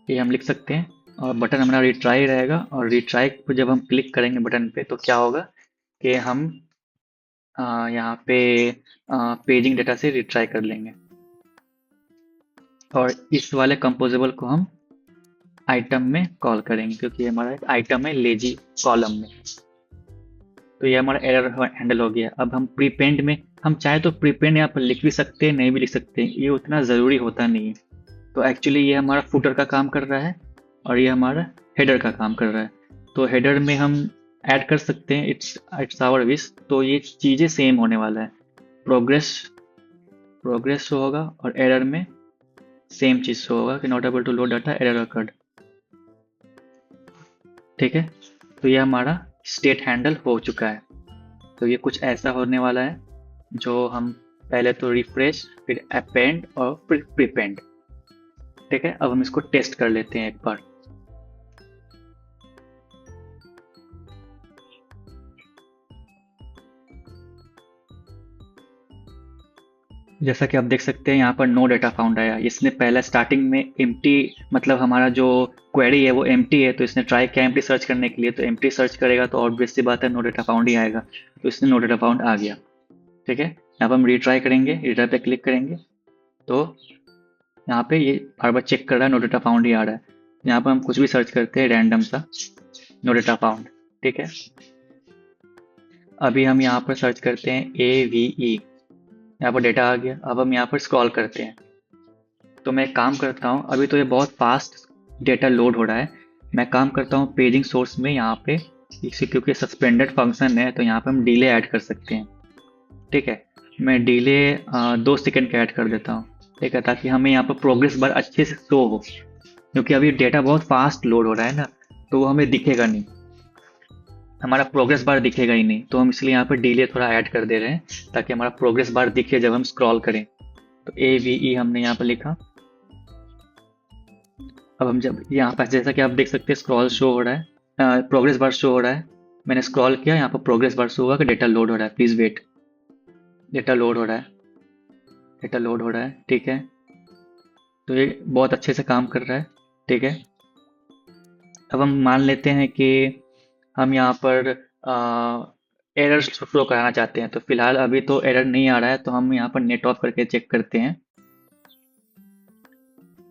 ये हम लिख सकते हैं। और बटन हमारा रिट्राई रहेगा, और रिट्राई पर जब हम क्लिक करेंगे बटन पे तो क्या होगा कि हम यहाँ पे पेजिंग डेटा से रिट्राई कर लेंगे। और इस वाले कंपोजेबल को हम आइटम में कॉल करेंगे, क्योंकि हमारा एक आइटम है लेजी कॉलम में। तो ये हमारा एरर हैंडल हो गया। अब हम प्रीपेंड में, हम चाहे तो प्रीपेंड यहाँ पर लिख भी सकते हैं, नहीं भी लिख सकते हैं, ये उतना ज़रूरी होता नहीं है। तो एक्चुअली ये हमारा फुटर का काम कर रहा है, और ये हमारा हेडर का काम कर रहा है। तो हेडर में हम ऐड कर सकते हैं इट्स आवर विश। तो ये चीज़ें सेम होने वाला है, प्रोग्रेस शो होगा, और एरर में सेम चीज़ शो होगा कि not able to load data, error occurred, ठीक है। तो ये हमारा स्टेट हैंडल हो चुका है। तो ये कुछ ऐसा होने वाला है, जो हम पहले तो रिफ्रेश, फिर अपेंड और फिर प्रीपेंड, ठीक है। अब हम इसको टेस्ट कर लेते हैं एक बार। जैसा कि आप देख सकते हैं यहाँ पर नो डेटा फाउंड आया। इसने पहला स्टार्टिंग में एम्प्टी, मतलब हमारा जो क्वेरी है वो एम्प्टी है, तो इसने ट्राई किया एम्प्टी सर्च करने के लिए, तो एम्प्टी सर्च करेगा तो ऑब्वियस सी बात है नो डेटा फाउंड ही आएगा। तो इसने नो डेटा फाउंड आ गया, ठीक है। यहाँ पर हम रीट्राई करेंगे, रीट्राई पे क्लिक करेंगे, तो यहाँ पे ये बार बार चेक कर रहा है, नो डेटा फाउंड ही आ रहा है। यहाँ पर हम कुछ भी सर्च करते हैं रैंडम सा, नो डेटा फाउंड, ठीक है। अभी हम यहाँ पर सर्च करते हैं AVE, यहाँ पर डेटा आ गया। अब हम यहाँ पर स्क्रॉल करते हैं। तो मैं एक काम करता हूँ, अभी तो ये बहुत फास्ट डेटा लोड हो रहा है, मैं काम करता हूँ पेजिंग सोर्स में यहाँ पे, इसे क्योंकि सस्पेंडेड फंक्शन है तो यहाँ पे हम डिले ऐड कर सकते हैं, ठीक है। मैं डिले 2 सेकंड का ऐड कर देता हूँ, ठीक है, ताकि हमें यहाँ पर प्रोग्रेस बार अच्छे से शो हो, क्योंकि अभी डेटा बहुत फास्ट लोड हो रहा है ना, तो वो हमें दिखेगा नहीं, हमारा प्रोग्रेस बार दिखेगा ही नहीं। तो हम इसलिए यहाँ पर डिले थोड़ा ऐड कर दे रहे हैं, ताकि हमारा प्रोग्रेस बार दिखे जब हम स्क्रॉल करें। तो AVE हमने यहाँ पर लिखा। अब हम जब यहाँ पर, जैसा कि आप देख सकते हैं, स्क्रॉल शो हो रहा है, प्रोग्रेस बार शो हो रहा है। मैंने स्क्रॉल किया, यहाँ पर प्रोग्रेस बार शो हुआ कि डेटा लोड हो रहा है, प्लीज़ वेट, डेटा लोड हो रहा है, डेटा लोड हो रहा है, ठीक है। तो ये बहुत अच्छे से काम कर रहा है, ठीक है। अब हम मान लेते हैं कि हम यहाँ पर एरर शो कराना चाहते हैं। तो फिलहाल अभी तो एरर नहीं आ रहा है, तो हम यहाँ पर नेट ऑफ करके चेक करते हैं,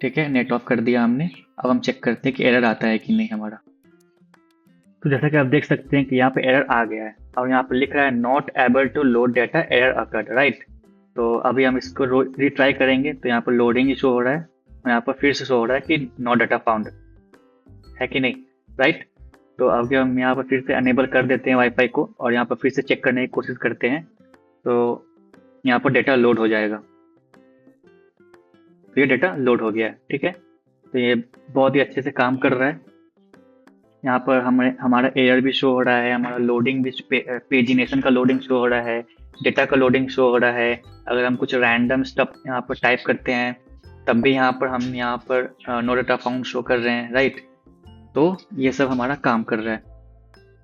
ठीक है। नेट ऑफ कर दिया हमने। अब हम चेक करते हैं कि एरर आता है कि नहीं हमारा। तो जैसा कि आप देख सकते हैं कि यहाँ पे एरर आ गया है, और यहाँ पे लिख रहा है not able to load data, error occurred, right. तो अभी हम इसको रिट्राई करेंगे, तो यहाँ पर लोडिंग शो हो रहा है, और यहाँ पर फिर से शो हो रहा है कि नॉट डेटा फाउंड, है कि नहीं, राइट। तो अभी हम यहाँ पर फिर से अनेबल कर देते हैं वाईफाई को, और यहाँ पर फिर से चेक करने की कोशिश करते हैं, तो यहाँ पर डेटा लोड हो जाएगा। तो ये डेटा लोड हो गया है, ठीक है। तो ये बहुत ही अच्छे से काम कर रहा है। यहाँ पर हमारा एरर भी शो हो रहा है, हमारा लोडिंग भी, पेजिनेशन का लोडिंग शो हो रहा है, डेटा का लोडिंग शो हो रहा है। अगर हम कुछ रैंडम स्टफ यहाँ पर टाइप करते हैं तब भी हम यहाँ पर नो डाटा फाउंड शो कर रहे हैं, राइट। तो ये सब हमारा काम कर रहा है।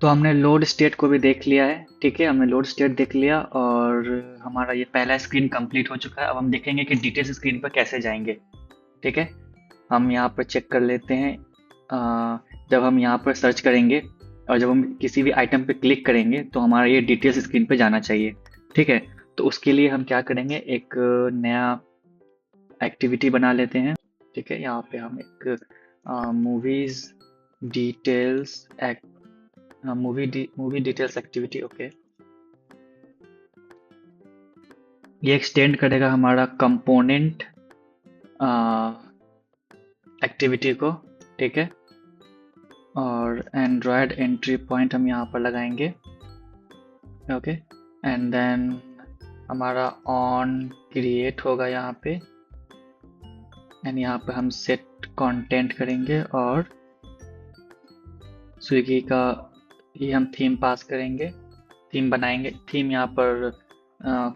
तो हमने लोड स्टेट को भी देख लिया है, ठीक है, हमने लोड स्टेट देख लिया और हमारा ये पहला स्क्रीन कंप्लीट हो चुका है। अब हम देखेंगे कि डिटेल्स स्क्रीन पर कैसे जाएंगे, ठीक है। हम यहाँ पर चेक कर लेते हैं, जब हम यहाँ पर सर्च करेंगे और जब हम किसी भी आइटम पे क्लिक करेंगे तो हमारा ये डिटेल्स स्क्रीन पे जाना चाहिए, ठीक है। तो उसके लिए हम क्या करेंगे, एक नया एक्टिविटी बना लेते हैं, ठीक है। यहाँ पे हम एक movies details movie details activity, okay. ये एक्सटेंड करेगा हमारा कंपोनेंट एक्टिविटी को, ठीक है। और एंड्रॉयड एंट्री पॉइंट हम यहाँ पर लगाएंगे, ओके। एंड देन हमारा ऑन क्रिएट होगा यहाँ पे, एंड यहाँ पे हम सेट कंटेंट करेंगे और स्विगी का ये हम थीम पास करेंगे, थीम बनाएंगे। थीम यहाँ पर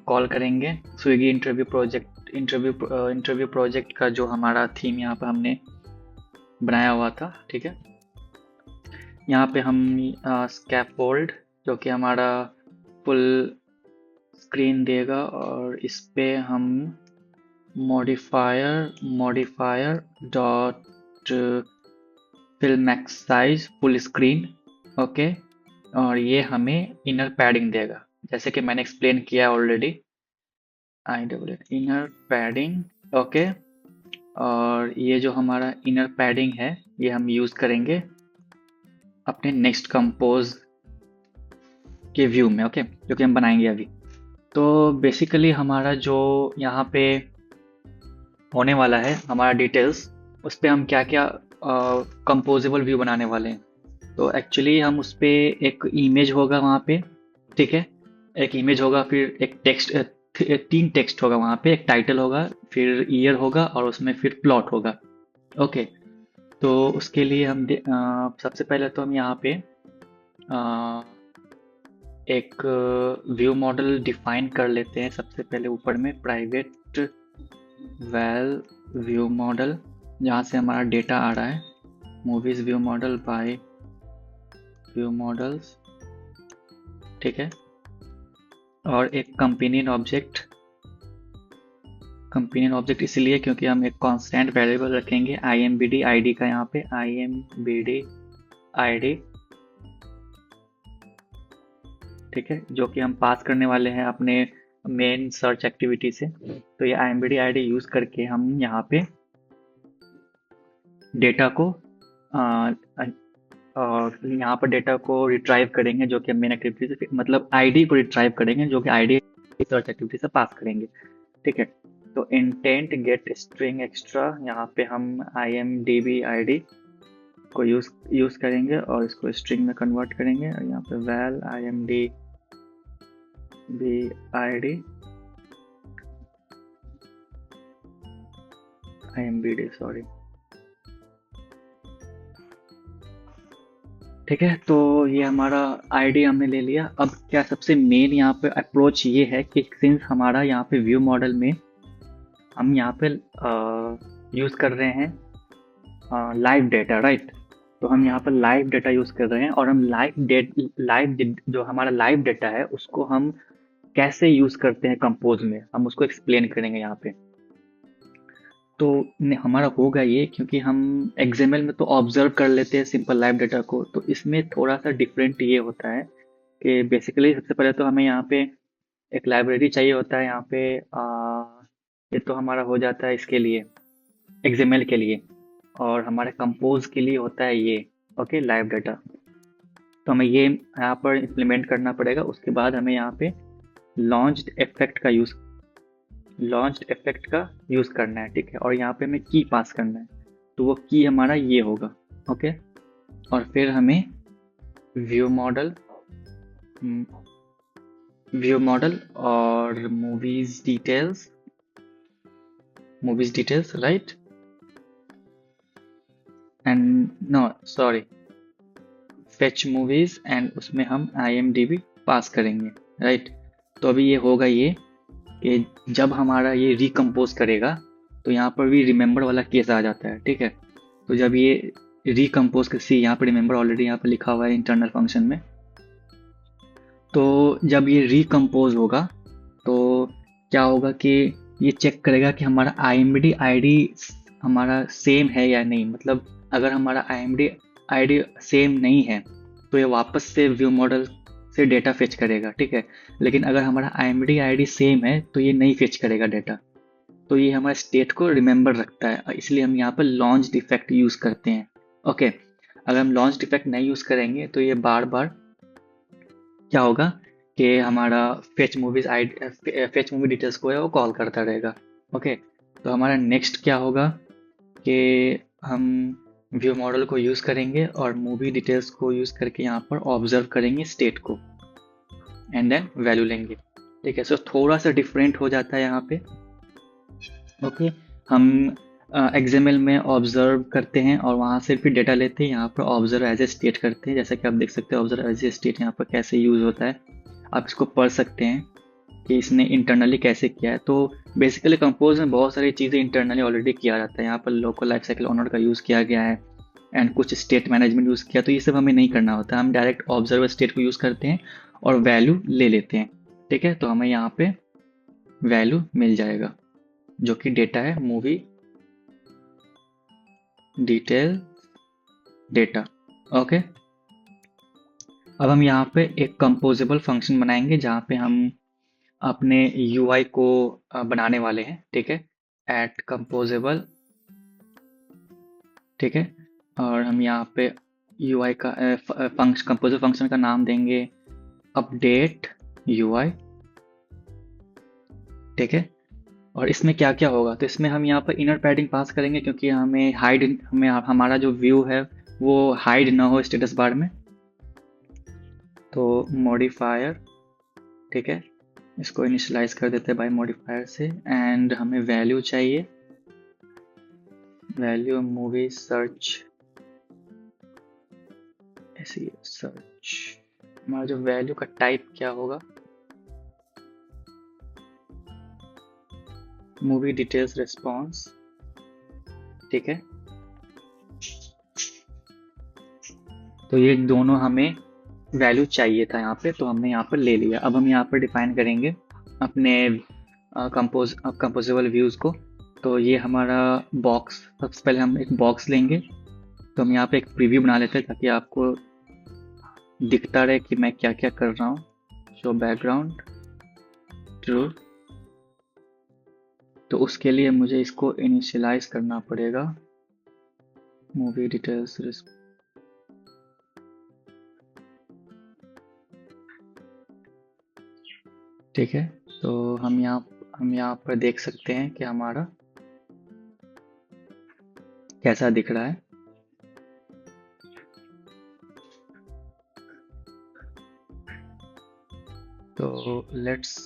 कॉल करेंगे स्विगी इंटरव्यू प्रोजेक्ट का जो हमारा थीम यहाँ पर हमने बनाया हुआ था, ठीक है। यहाँ पे हम स्कैफोल्ड जो कि हमारा फुल स्क्रीन देगा और इस पे हम modifier dot fill max size full screen, okay. और ये हमें इनर पैडिंग देगा, जैसे कि मैंने एक्सप्लेन किया ऑलरेडी, इनर पैडिंग, ओके। और ये जो हमारा इनर पैडिंग है ये हम यूज़ करेंगे अपने नेक्स्ट कंपोज के व्यू में, ओके, जो कि हम बनाएंगे अभी। तो बेसिकली हमारा जो यहाँ पे होने वाला है हमारा डिटेल्स, उस पर हम क्या क्या कंपोजेबल व्यू बनाने वाले हैं। तो एक्चुअली हम उस पर एक इमेज होगा वहाँ पे, ठीक है, एक इमेज होगा, फिर एक टेक्स्ट, 3 टेक्स्ट होगा वहाँ पे, एक टाइटल होगा, फिर ईयर होगा और उसमें फिर प्लॉट होगा, ओके। तो उसके लिए हम सबसे पहले तो हम यहाँ पे एक व्यू मॉडल डिफाइन कर लेते हैं। सबसे पहले ऊपर में प्राइवेट वैल व्यू मॉडल, जहाँ से हमारा डेटा आ रहा है, movies view model by view models, ठीक है। और एक कंपेनियन ऑब्जेक्ट इसलिए क्योंकि हम एक कांस्टेंट वेरिएबल रखेंगे IMBD ID का, यहाँ पे IMBD ID, ठीक है, जो कि हम पास करने वाले हैं अपने मेन सर्च एक्टिविटी से। तो ये IMBD ID यूज करके हम यहाँ पे डेटा को और यहाँ पर डेटा को रिट्राइव करेंगे, जो कि हम मेन एक्टिविटी से, मतलब ID को रिट्राइव करेंगे जो कि ID सर्च एक्टिविटी से पास करेंगे, ठीक है। तो इंटेंट गेट स्ट्रिंग एक्स्ट्रा, यहाँ पे हम IMDB ID को यूज करेंगे और इसको स्ट्रिंग में कन्वर्ट करेंगे। और यहाँ पे वैल IMDB ID IMBD, सॉरी, ठीक है। तो ये हमारा ID हमने ले लिया। अब क्या सबसे मेन यहाँ पे अप्रोच ये है कि सिंस हमारा यहाँ पे व्यू मॉडल में हम यहाँ पे यूज़ कर रहे हैं लाइव डेटा, राइट। तो हम यहाँ पर लाइव डेटा यूज़ कर रहे हैं और हम जो हमारा लाइव डेटा है उसको हम कैसे यूज़ करते हैं कंपोज में, हम उसको एक्सप्लेन करेंगे यहाँ पे। तो हमारा होगा ये, क्योंकि हम XML में तो ऑब्जर्व कर लेते हैं सिंपल लाइव डेटा को, तो इसमें थोड़ा सा डिफरेंट ये होता है कि बेसिकली सबसे पहले तो हमें यहाँ पे एक लाइब्रेरी चाहिए होता है। यहाँ पे ये तो हमारा हो जाता है इसके लिए XML के लिए, और हमारे कंपोज के लिए होता है ये, ओके, लाइव डेटा। तो हमें ये यहाँ पर इम्प्लीमेंट करना पड़ेगा। उसके बाद हमें यहाँ पे लॉन्च्ड इफेक्ट का यूज़ करना है, ठीक है। और यहाँ पे हमें की पास करना है, तो वो की हमारा ये होगा, ओके। और फिर हमें व्यू मॉडल और movies details, right, and no sorry, fetch movies, and उसमें हम IMDB पास करेंगे, राइट। तो अभी ये होगा ये कि जब हमारा ये रिकम्पोज करेगा तो यहाँ पर भी रिमेंबर वाला केस आ जाता है, ठीक है। तो जब ये रिकम्पोज कर सी, यहाँ पर रिमेंबर ऑलरेडी यहाँ पर लिखा हुआ है इंटरनल फंक्शन में, तो जब ये रिकम्पोज होगा तो क्या होगा कि ये चेक करेगा कि हमारा IMD आईडी हमारा सेम है या नहीं। मतलब अगर हमारा IMD आईडी सेम नहीं है तो ये वापस से व्यू मॉडल से डेटा फेच करेगा, ठीक है। लेकिन अगर हमारा IMD आईडी सेम है तो ये नहीं फेच करेगा डेटा। तो ये हमारे स्टेट को रिमेंबर रखता है, इसलिए हम यहाँ पर लॉन्च डिफेक्ट यूज़ करते हैं। ओके, अगर हम लॉन्च डिफेक्ट नहीं यूज़ करेंगे तो ये बार बार क्या होगा कि हमारा फेच मूवी डिटेल्स को है वो कॉल करता रहेगा। ओके, तो हमारा नेक्स्ट क्या होगा कि हम व्यू मॉडल को यूज़ करेंगे और मूवी डिटेल्स को यूज़ करके यहाँ पर ऑब्जर्व करेंगे स्टेट को एंड देन वैल्यू लेंगे, ठीक है। सो थोड़ा सा डिफरेंट हो जाता है यहाँ पे। ओके, हम XML में ऑब्जर्व करते हैं और वहाँ से फिर डेटा लेते हैं, यहाँ पर ऑब्जर्व एज ए स्टेट करते हैं। जैसा कि आप देख सकते हैं ऑब्जर्व एज ए स्टेट यहाँ पर कैसे यूज़ होता है, आप इसको पढ़ सकते हैं कि इसने इंटरनली कैसे किया है। तो बेसिकली कंपोज में बहुत सारी चीज़ें इंटरनली ऑलरेडी किया जाता है। यहाँ पर लोकल लाइफ साइकिल ऑनर का यूज़ किया गया है एंड कुछ स्टेट मैनेजमेंट यूज़ किया, तो ये सब हमें नहीं करना होता, हम डायरेक्ट ऑब्जर्वर स्टेट को यूज़ करते हैं और वैल्यू ले लेते हैं, ठीक है। तो हमें यहाँ पे वैल्यू मिल जाएगा जो कि डेटा है मूवी डिटेल डेटा। ओके, अब हम यहाँ पे एक कंपोजेबल फंक्शन बनाएंगे जहाँ पे हम अपने UI को बनाने वाले हैं, ठीक है। एट कंपोजेबल, ठीक है। और हम यहाँ पे UI का कंपोजेबल फंक्शन का नाम देंगे अपडेट UI, ठीक है। और इसमें क्या क्या होगा, तो इसमें हम यहाँ पर इनर पैडिंग पास करेंगे क्योंकि हमें हमारा जो व्यू है वो हाइड ना हो स्टेटस बार में। तो मॉडिफायर, ठीक है, इसको इनिशियलाइज कर देते हैं बाय मॉडिफायर से। एंड हमें वैल्यू चाहिए, वैल्यू मूवी सर्च, ऐसी सर्च। हमारा जो वैल्यू का टाइप क्या होगा, मूवी डिटेल्स रिस्पॉन्स, ठीक है। तो ये दोनों हमें वैल्यू चाहिए था यहाँ पे, तो हमने यहाँ पर ले लिया। अब हम यहाँ पर डिफाइन करेंगे अपने कंपोजेबल व्यूज़ को। तो ये हमारा बॉक्स, सबसे पहले हम एक बॉक्स लेंगे। तो हम यहाँ पे एक प्रीव्यू बना लेते हैं ताकि आपको दिखता रहे कि मैं क्या क्या कर रहा हूँ। शो बैकग्राउंड ट्रू, तो उसके लिए मुझे इसको इनिशियलाइज करना पड़ेगा मूवी डिटेल्स, ठीक है। तो हम यहाँ पर देख सकते हैं कि हमारा कैसा दिख रहा है। तो let's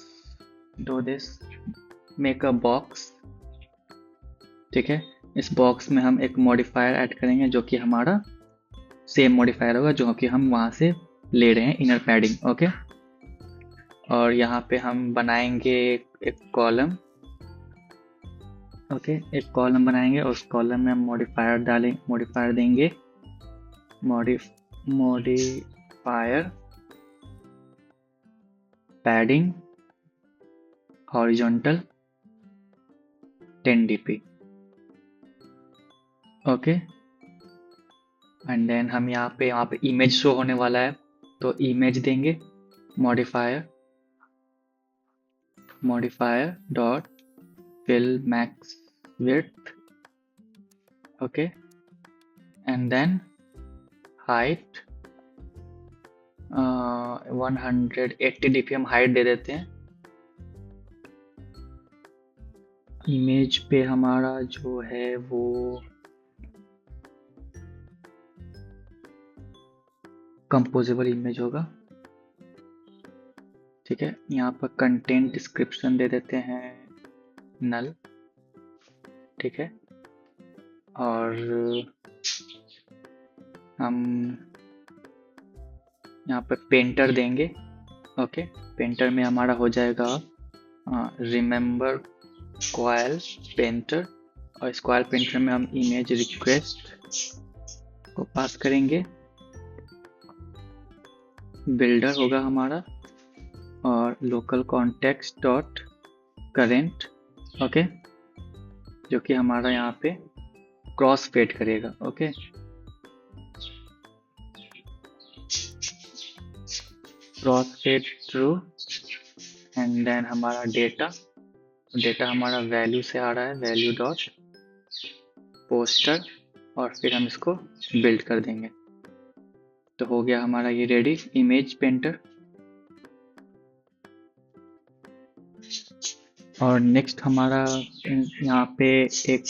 do this, make a box, ठीक है। इस बॉक्स में हम एक मॉडिफायर ऐड करेंगे जो कि हमारा सेम मॉडिफायर होगा जो कि हम वहाँ से ले रहे हैं, इनर पैडिंग, ओके। और यहाँ पे हम बनाएंगे एक कॉलम, ओके, एक कॉलम बनाएंगे और उस कॉलम में हम मॉडिफायर देंगे modifier padding horizontal 10 dp, okay. And then हम यहाँ पे इमेज शो होने वाला है, तो इमेज देंगे modifier dot fill max width, okay, and then height 180 dp हम हाइट दे देते हैं। इमेज पे हमारा जो है वो कंपोजेबल इमेज होगा, ठीक है। यहाँ पर कंटेंट डिस्क्रिप्शन दे देते हैं नल, ठीक है। और हम यहाँ पर पेंटर देंगे, ओके। पेंटर में हमारा हो जाएगा रिमेंबर कॉइल पेंटर और स्क्वायर पेंटर में हम इमेज रिक्वेस्ट को पास करेंगे, बिल्डर होगा हमारा, और local context dot current, okay, जो कि हमारा यहाँ पे क्रॉस फेड करेगा, okay. Cross fade through, and then हमारा डेटा हमारा वैल्यू से आ रहा है, वैल्यू डॉट पोस्टर, और फिर हम इसको बिल्ड कर देंगे। तो हो गया हमारा ये रेडी इमेज पेंटर। और नेक्स्ट हमारा यहाँ पे एक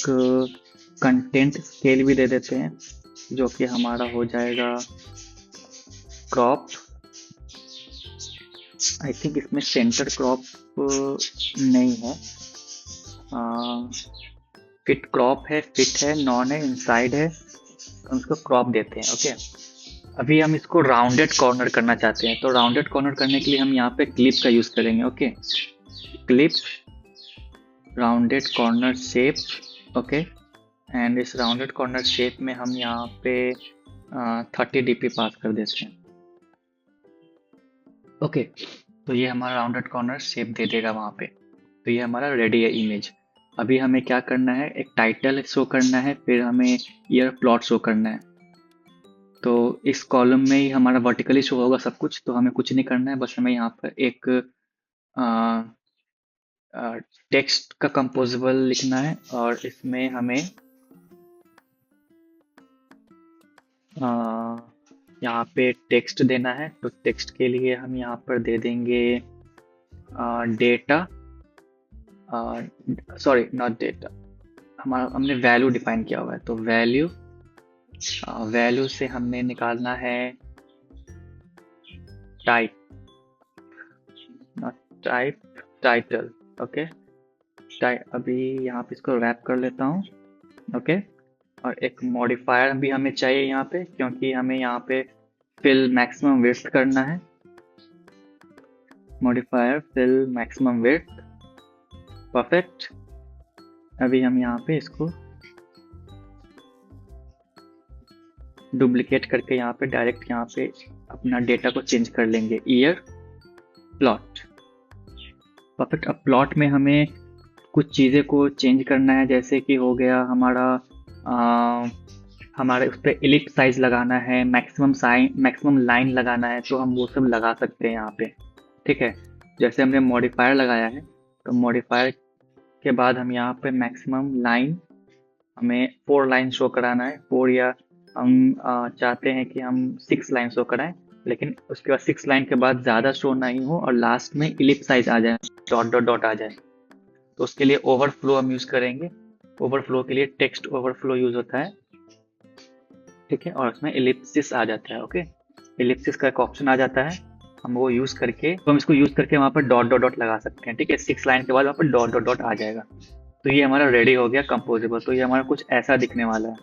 कंटेंट स्केल भी दे देते हैं, जो कि हमारा हो जाएगा क्रॉप। आई थिंक इसमें सेंटर क्रॉप नहीं है, फिट क्रॉप है, फिट है, नॉन है, इनसाइड है, हम इसको क्रॉप देते हैं, ओके। अभी हम इसको राउंडेड कॉर्नर करना चाहते हैं, तो राउंडेड कॉर्नर करने के लिए हम यहाँ पे क्लिप का यूज करेंगे, okay. Clip rounded corner shape, okay, and इस राउंडेड कॉर्नर शेप में हम यहाँ पे 30 dp पास कर देते हैं, ओके। तो ये हमारा राउंडेड कॉर्नर शेप दे देगा वहाँ पे। तो ये हमारा रेडी है इमेज। अभी हमें क्या करना है, एक टाइटल शो करना है, फिर हमें ईयर प्लॉट शो करना है। तो इस कॉलम में ही हमारा वर्टिकली शो होगा सब कुछ, तो हमें कुछ नहीं करना है, बस हमें यहाँ पर एक टेक्स्ट का कंपोजिबल लिखना है, और इसमें हमें यहाँ पे टेक्स्ट देना है। तो टेक्स्ट के लिए हम यहाँ पर दे देंगे डेटा, सॉरी नॉट डेटा, हमने वैल्यू डिफाइन किया हुआ है, तो वैल्यू से हमने निकालना है type, not type, title, okay. अभी यहाँ पे इसको रैप कर लेता हूँ, ओके। और एक मॉडिफायर भी हमें चाहिए यहाँ पे, क्योंकि हमें यहाँ पे फिल मैक्सिमम विड्थ करना है। Modifier fill maximum width, perfect. अभी हम यहाँ पे इसको डुप्लीकेट करके यहाँ पे डायरेक्ट यहाँ पे अपना डेटा को चेंज कर लेंगे, ईयर प्लॉट, परफेक्ट। अब प्लॉट में हमें कुछ चीज़ें को चेंज करना है, जैसे कि हो गया हमारे उस पर इलिप्स साइज लगाना है, मैक्सिमम लाइन लगाना है, तो हम वो सब लगा सकते हैं यहाँ पे, ठीक है। जैसे हमने मॉडिफायर लगाया है, तो मॉडिफायर के बाद हम यहाँ पे मैक्सिमम लाइन, हमें 4 लाइन शो कराना है, 4, या हम चाहते हैं कि हम 6 लाइन शो कराएं, लेकिन उसके बाद 6 लाइन के बाद ज़्यादा शो नहीं हो और लास्ट में इलिप्स साइज आ जाए, डॉट डॉट डॉट आ जाए। तो उसके लिए ओवरफ्लो हम यूज़ करेंगे। ओवरफ्लो के लिए टेक्स्ट ओवरफ्लो यूज होता है, ठीक है, और उसमें इलिप्सिस आ जाता है, ओके। इलिप्सिस का एक ऑप्शन आ जाता है, हम वो यूज करके, तो हम इसको यूज करके वहाँ पर डॉट डॉट डॉट लगा सकते हैं, ठीक है। 6 लाइन के बाद वहाँ पर डॉट डॉट डॉट आ जाएगा। तो ये हमारा रेडी हो गया कंपोजिबल। तो ये हमारा कुछ ऐसा दिखने वाला है।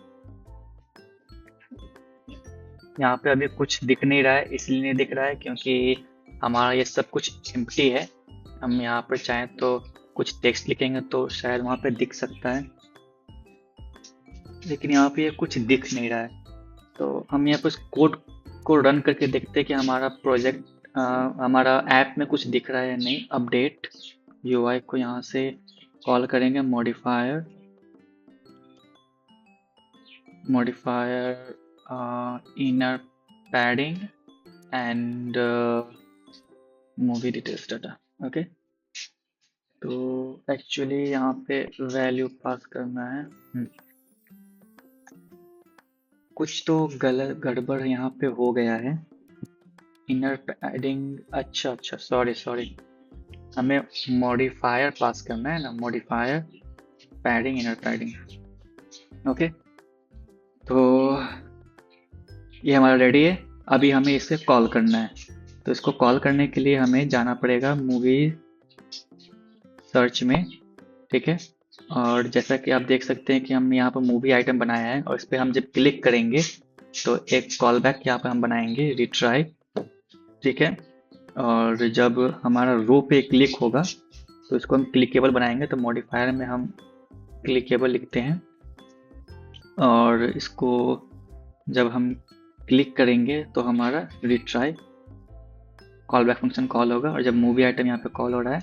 यहाँ पे अभी कुछ दिख नहीं रहा है, इसलिए नहीं दिख रहा है क्योंकि हमारा ये सब कुछ एम्प्टी है। हम यहाँ पर चाहें तो कुछ टेक्स्ट लिखेंगे तो शायद वहाँ पे दिख सकता है, लेकिन यहाँ पे ये कुछ दिख नहीं रहा है। तो हम यहाँ पर कोड को रन करके देखते हैं कि हमारा प्रोजेक्ट, हमारा ऐप में कुछ दिख रहा है या नहीं। अपडेट यूआई को यहाँ से कॉल करेंगे, modifier inner padding and movie details data, okay. तो एक्चुअली यहाँ पे वैल्यू पास करना है, कुछ तो गलत गड़बड़ यहाँ पे हो गया है। इनर पैडिंग, अच्छा सॉरी, हमें मॉडिफायर पास करना है ना, modifier padding, inner padding, okay. तो ये हमारा रेडी है। अभी हमें इसे कॉल करना है। तो इसको कॉल करने के लिए हमें जाना पड़ेगा मूवी सर्च में, ठीक है। और जैसा कि आप देख सकते हैं कि हमने यहाँ पर मूवी आइटम बनाया है, और इस पर हम जब क्लिक करेंगे तो एक कॉल बैक यहाँ पर हम बनाएंगे, रिट्राई, ठीक है। और जब हमारा रो पे क्लिक होगा तो इसको हम क्लिकेबल बनाएंगे। तो मॉडिफायर में हम क्लिकेबल लिखते हैं और इसको जब हम क्लिक करेंगे तो हमारा retry call back function call होगा, और जब मूवी आइटम यहाँ पे कॉल हो रहा है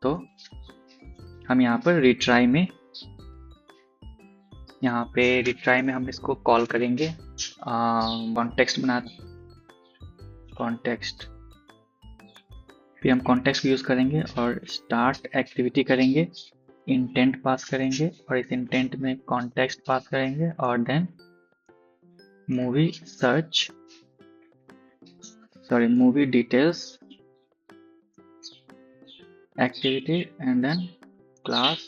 तो हम यहाँ पर रिट्राई में हम इसको कॉल करेंगे। कॉन्टेक्स्ट फिर हम कॉन्टेक्स्ट यूज़ करेंगे और स्टार्ट एक्टिविटी करेंगे, इंटेंट पास करेंगे और इस इंटेंट में कॉन्टेक्स्ट पास करेंगे और then movie details activity and then class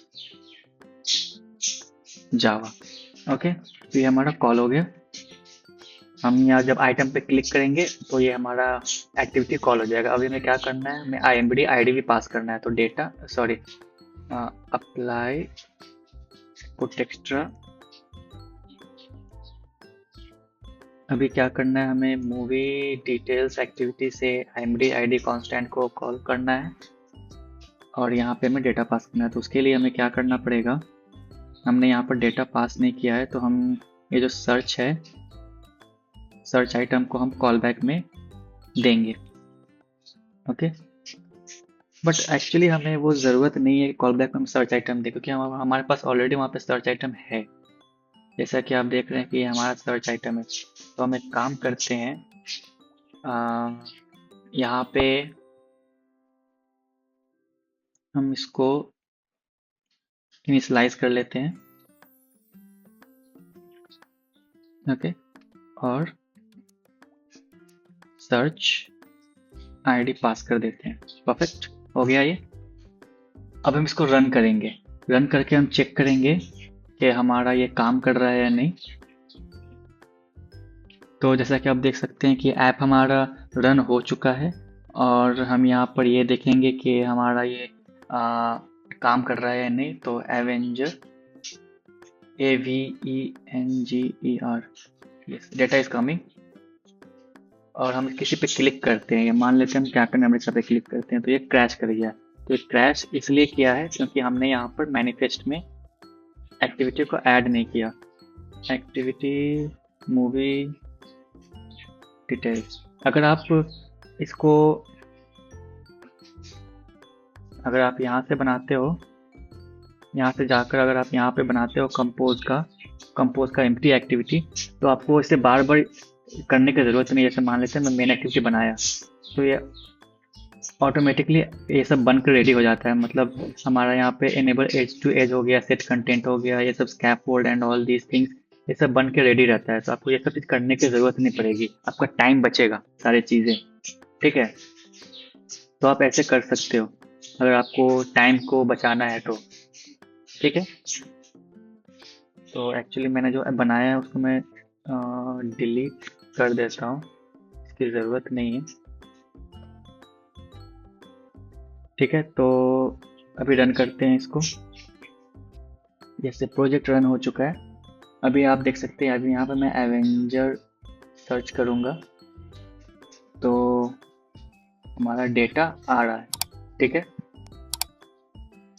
java. Okay, तो ये हमारा कॉल हो गया। हम यहाँ जब आइटम पे क्लिक करेंगे तो ये हमारा एक्टिविटी कॉल हो जाएगा। अभी हमें क्या करना है, हमें IMD ID भी पास करना है। तो अप्लाई पुट एक्स्ट्रा। अभी क्या करना है, हमें मूवी डिटेल्स एक्टिविटी से IMD ID कांस्टेंट को कॉल करना है और यहाँ पे हमें डेटा पास करना है। तो उसके लिए हमें क्या करना पड़ेगा, हमने यहाँ पर डेटा पास नहीं किया है तो हम ये जो सर्च है, सर्च आइटम को हम कॉल बैक में देंगे। ओके, बट एक्चुअली हमें वो ज़रूरत नहीं है कि कॉल बैक में हम सर्च आइटम दें, क्योंकि हमारे पास ऑलरेडी वहाँ पे सर्च आइटम है। जैसा कि आप देख रहे हैं कि ये हमारा सर्च आइटम है। तो हम एक काम करते हैं, यहाँ पे हम इसको इनिशियलाइज कर लेते हैं। ओके, और सर्च ID पास कर देते हैं। परफेक्ट हो गया ये। अब हम इसको रन करेंगे। रन करके हम चेक करेंगे कि हमारा ये काम कर रहा है या नहीं। तो जैसा कि आप देख सकते हैं कि ऐप हमारा रन हो चुका है और हम यहाँ पर ये देखेंगे कि हमारा ये काम कर रहा है या नहीं। तो Avenger AVENGER, yes, data is coming. और हम किसी पे क्लिक करते हैं, मान लेते हैं हम कैप्टन अमेरिका पे क्लिक करते हैं तो ये क्रैश कर गया। तो ये क्रैश इसलिए किया है क्योंकि हमने यहाँ पर मैनिफेस्ट में एक्टिविटी को ऐड नहीं किया। एक्टिविटी मूवी डिटेल्स, अगर आप यहाँ से बनाते हो, यहाँ से जाकर अगर आप यहाँ पे बनाते हो कंपोज का एम्प्टी एक्टिविटी, तो आपको इसे बार बार करने की ज़रूरत नहीं। जैसे मान लेते हैं मैं मेन एक्टिविटी बनाया तो ये ऑटोमेटिकली ये सब बनकर रेडी हो जाता है। मतलब हमारा यहाँ पे एनेबल एज टू एज हो गया, सेट कंटेंट हो गया, ये सब scaffold and all these things, ये सब बन के रेडी रहता है। तो आपको ये सब चीज़ करने की ज़रूरत नहीं पड़ेगी, आपका टाइम बचेगा सारी चीज़ें। ठीक है, तो आप ऐसे कर सकते हो अगर आपको टाइम को बचाना है तो। ठीक है, तो एक्चुअली मैंने जो बनाया है उसको मैं डिलीट कर देता हूँ, इसकी ज़रूरत नहीं है। ठीक है, तो अभी रन करते हैं इसको। जैसे प्रोजेक्ट रन हो चुका है, अभी आप देख सकते हैं अभी यहाँ पर मैं एवेंजर सर्च करूँगा तो हमारा डेटा आ रहा है। ठीक है,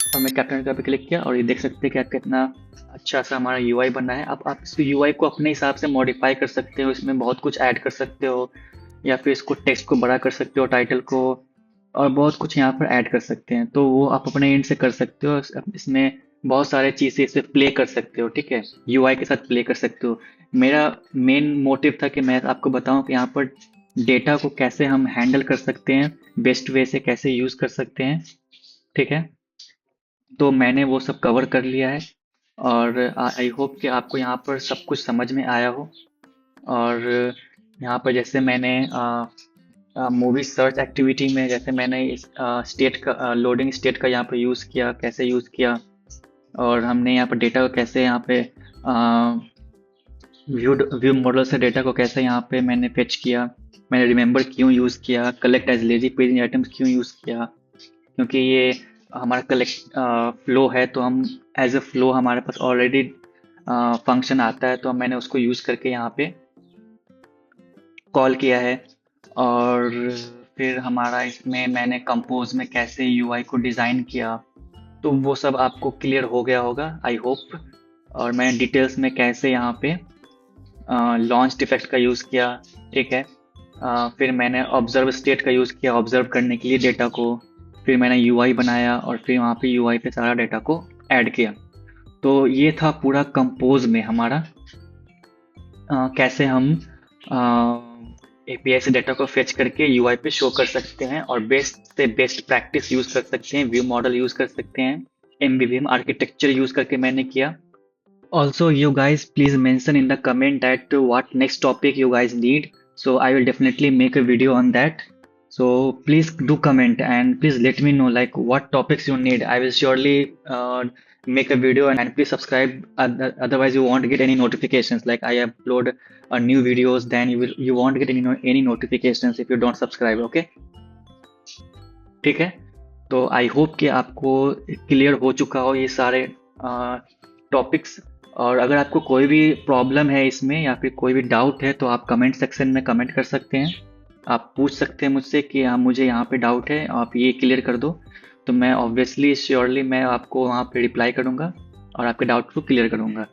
और मैं कैप्टन अमेरिका पे क्लिक किया और ये देख सकते हैं कि आप कितना अच्छा सा हमारा UI बना है। अब आप इस UI को अपने हिसाब से मॉडिफाई कर सकते हो, इसमें बहुत कुछ ऐड कर सकते हो, या फिर इसको टेक्स्ट को बड़ा कर सकते हो, टाइटल को, और बहुत कुछ यहाँ पर ऐड कर सकते हैं। तो वो आप अपने एंड से कर सकते हो। इसमें बहुत सारे चीज़ें इसे प्ले कर सकते हो। ठीक है, UI के साथ प्ले कर सकते हो। मेरा मेन मोटिव था कि मैं आपको बताऊं कि यहाँ पर डेटा को कैसे हम हैंडल कर सकते हैं, बेस्ट वे से कैसे यूज़ कर सकते हैं। ठीक है, तो मैंने वो सब कवर कर लिया है और आई होप कि आपको यहाँ पर सब कुछ समझ में आया हो। और यहाँ पर जैसे मैंने मूवी सर्च एक्टिविटी में जैसे मैंने इस स्टेट का लोडिंग स्टेट का यहाँ पर यूज़ किया, कैसे यूज़ किया, और हमने यहाँ पर डेटा को कैसे यहाँ पे व्यू मॉडल से डेटा को कैसे यहाँ पे मैंने फेच किया, मैंने रिमेंबर क्यों यूज़ किया, collect as lazy paging items क्यों यूज़ किया, क्योंकि ये हमारा कलेक्ट फ्लो है तो हम एज अ फ्लो हमारे पास ऑलरेडी फंक्शन आता है तो मैंने उसको यूज़ करके यहाँ पे कॉल किया है। और फिर हमारा इसमें मैंने कंपोज में कैसे UI को डिज़ाइन किया, तो वो सब आपको क्लियर हो गया होगा आई होप। और मैंने डिटेल्स में कैसे यहाँ पे लॉन्च इफेक्ट का यूज़ किया, ठीक है। फिर मैंने ऑब्जर्व स्टेट का यूज़ किया ऑब्जर्व करने के लिए डेटा को। फिर मैंने यूआई बनाया और फिर वहाँ पे यूआई पे सारा डेटा को ऐड किया। तो ये था पूरा कंपोज में हमारा कैसे हम एपीआई से डेटा को फेच करके यूआई पे शो कर सकते हैं और बेस्ट से बेस्ट प्रैक्टिस यूज़ कर सकते हैं, व्यू मॉडल यूज़ कर सकते हैं, एमवीवीएम आर्किटेक्चर यूज़ करके मैंने किया। Also, you guys please mention in the comment that what next topic you guys need. So I will definitely make a video on that. So please do comment and please let me know like what topics you need. I will surely make a video and please subscribe. Otherwise, you won't get any notifications. Like I upload new videos, then you won't get any notifications if you don't subscribe. Okay, ठीक है। तो आई hope कि आपको clear हो चुका हो ये सारे टॉपिक्स। और अगर आपको कोई भी प्रॉब्लम है इसमें या फिर कोई भी डाउट है तो आप कमेंट सेक्शन में कमेंट कर सकते हैं। आप पूछ सकते हैं मुझसे कि हाँ मुझे यहाँ पे डाउट है, आप ये क्लियर कर दो। तो मैं ऑब्वियसली श्योरली मैं आपको वहाँ पे रिप्लाई करूँगा और आपके डाउट को क्लियर करूँगा।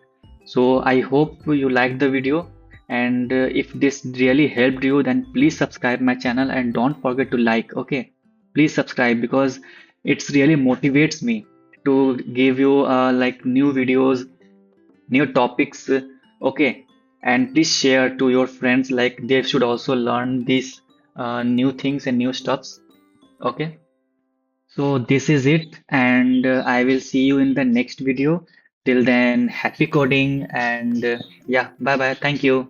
So I hope you like the video and if this really helped you then please subscribe my channel and don't forget to like. Okay, please subscribe because it's really motivates me to give you like new videos, new topics. Okay, and please share to your friends, like they should also learn these new things and new stuffs. Okay, so this is it and I will see you in the next video. Till then, happy coding and yeah, bye bye, thank you.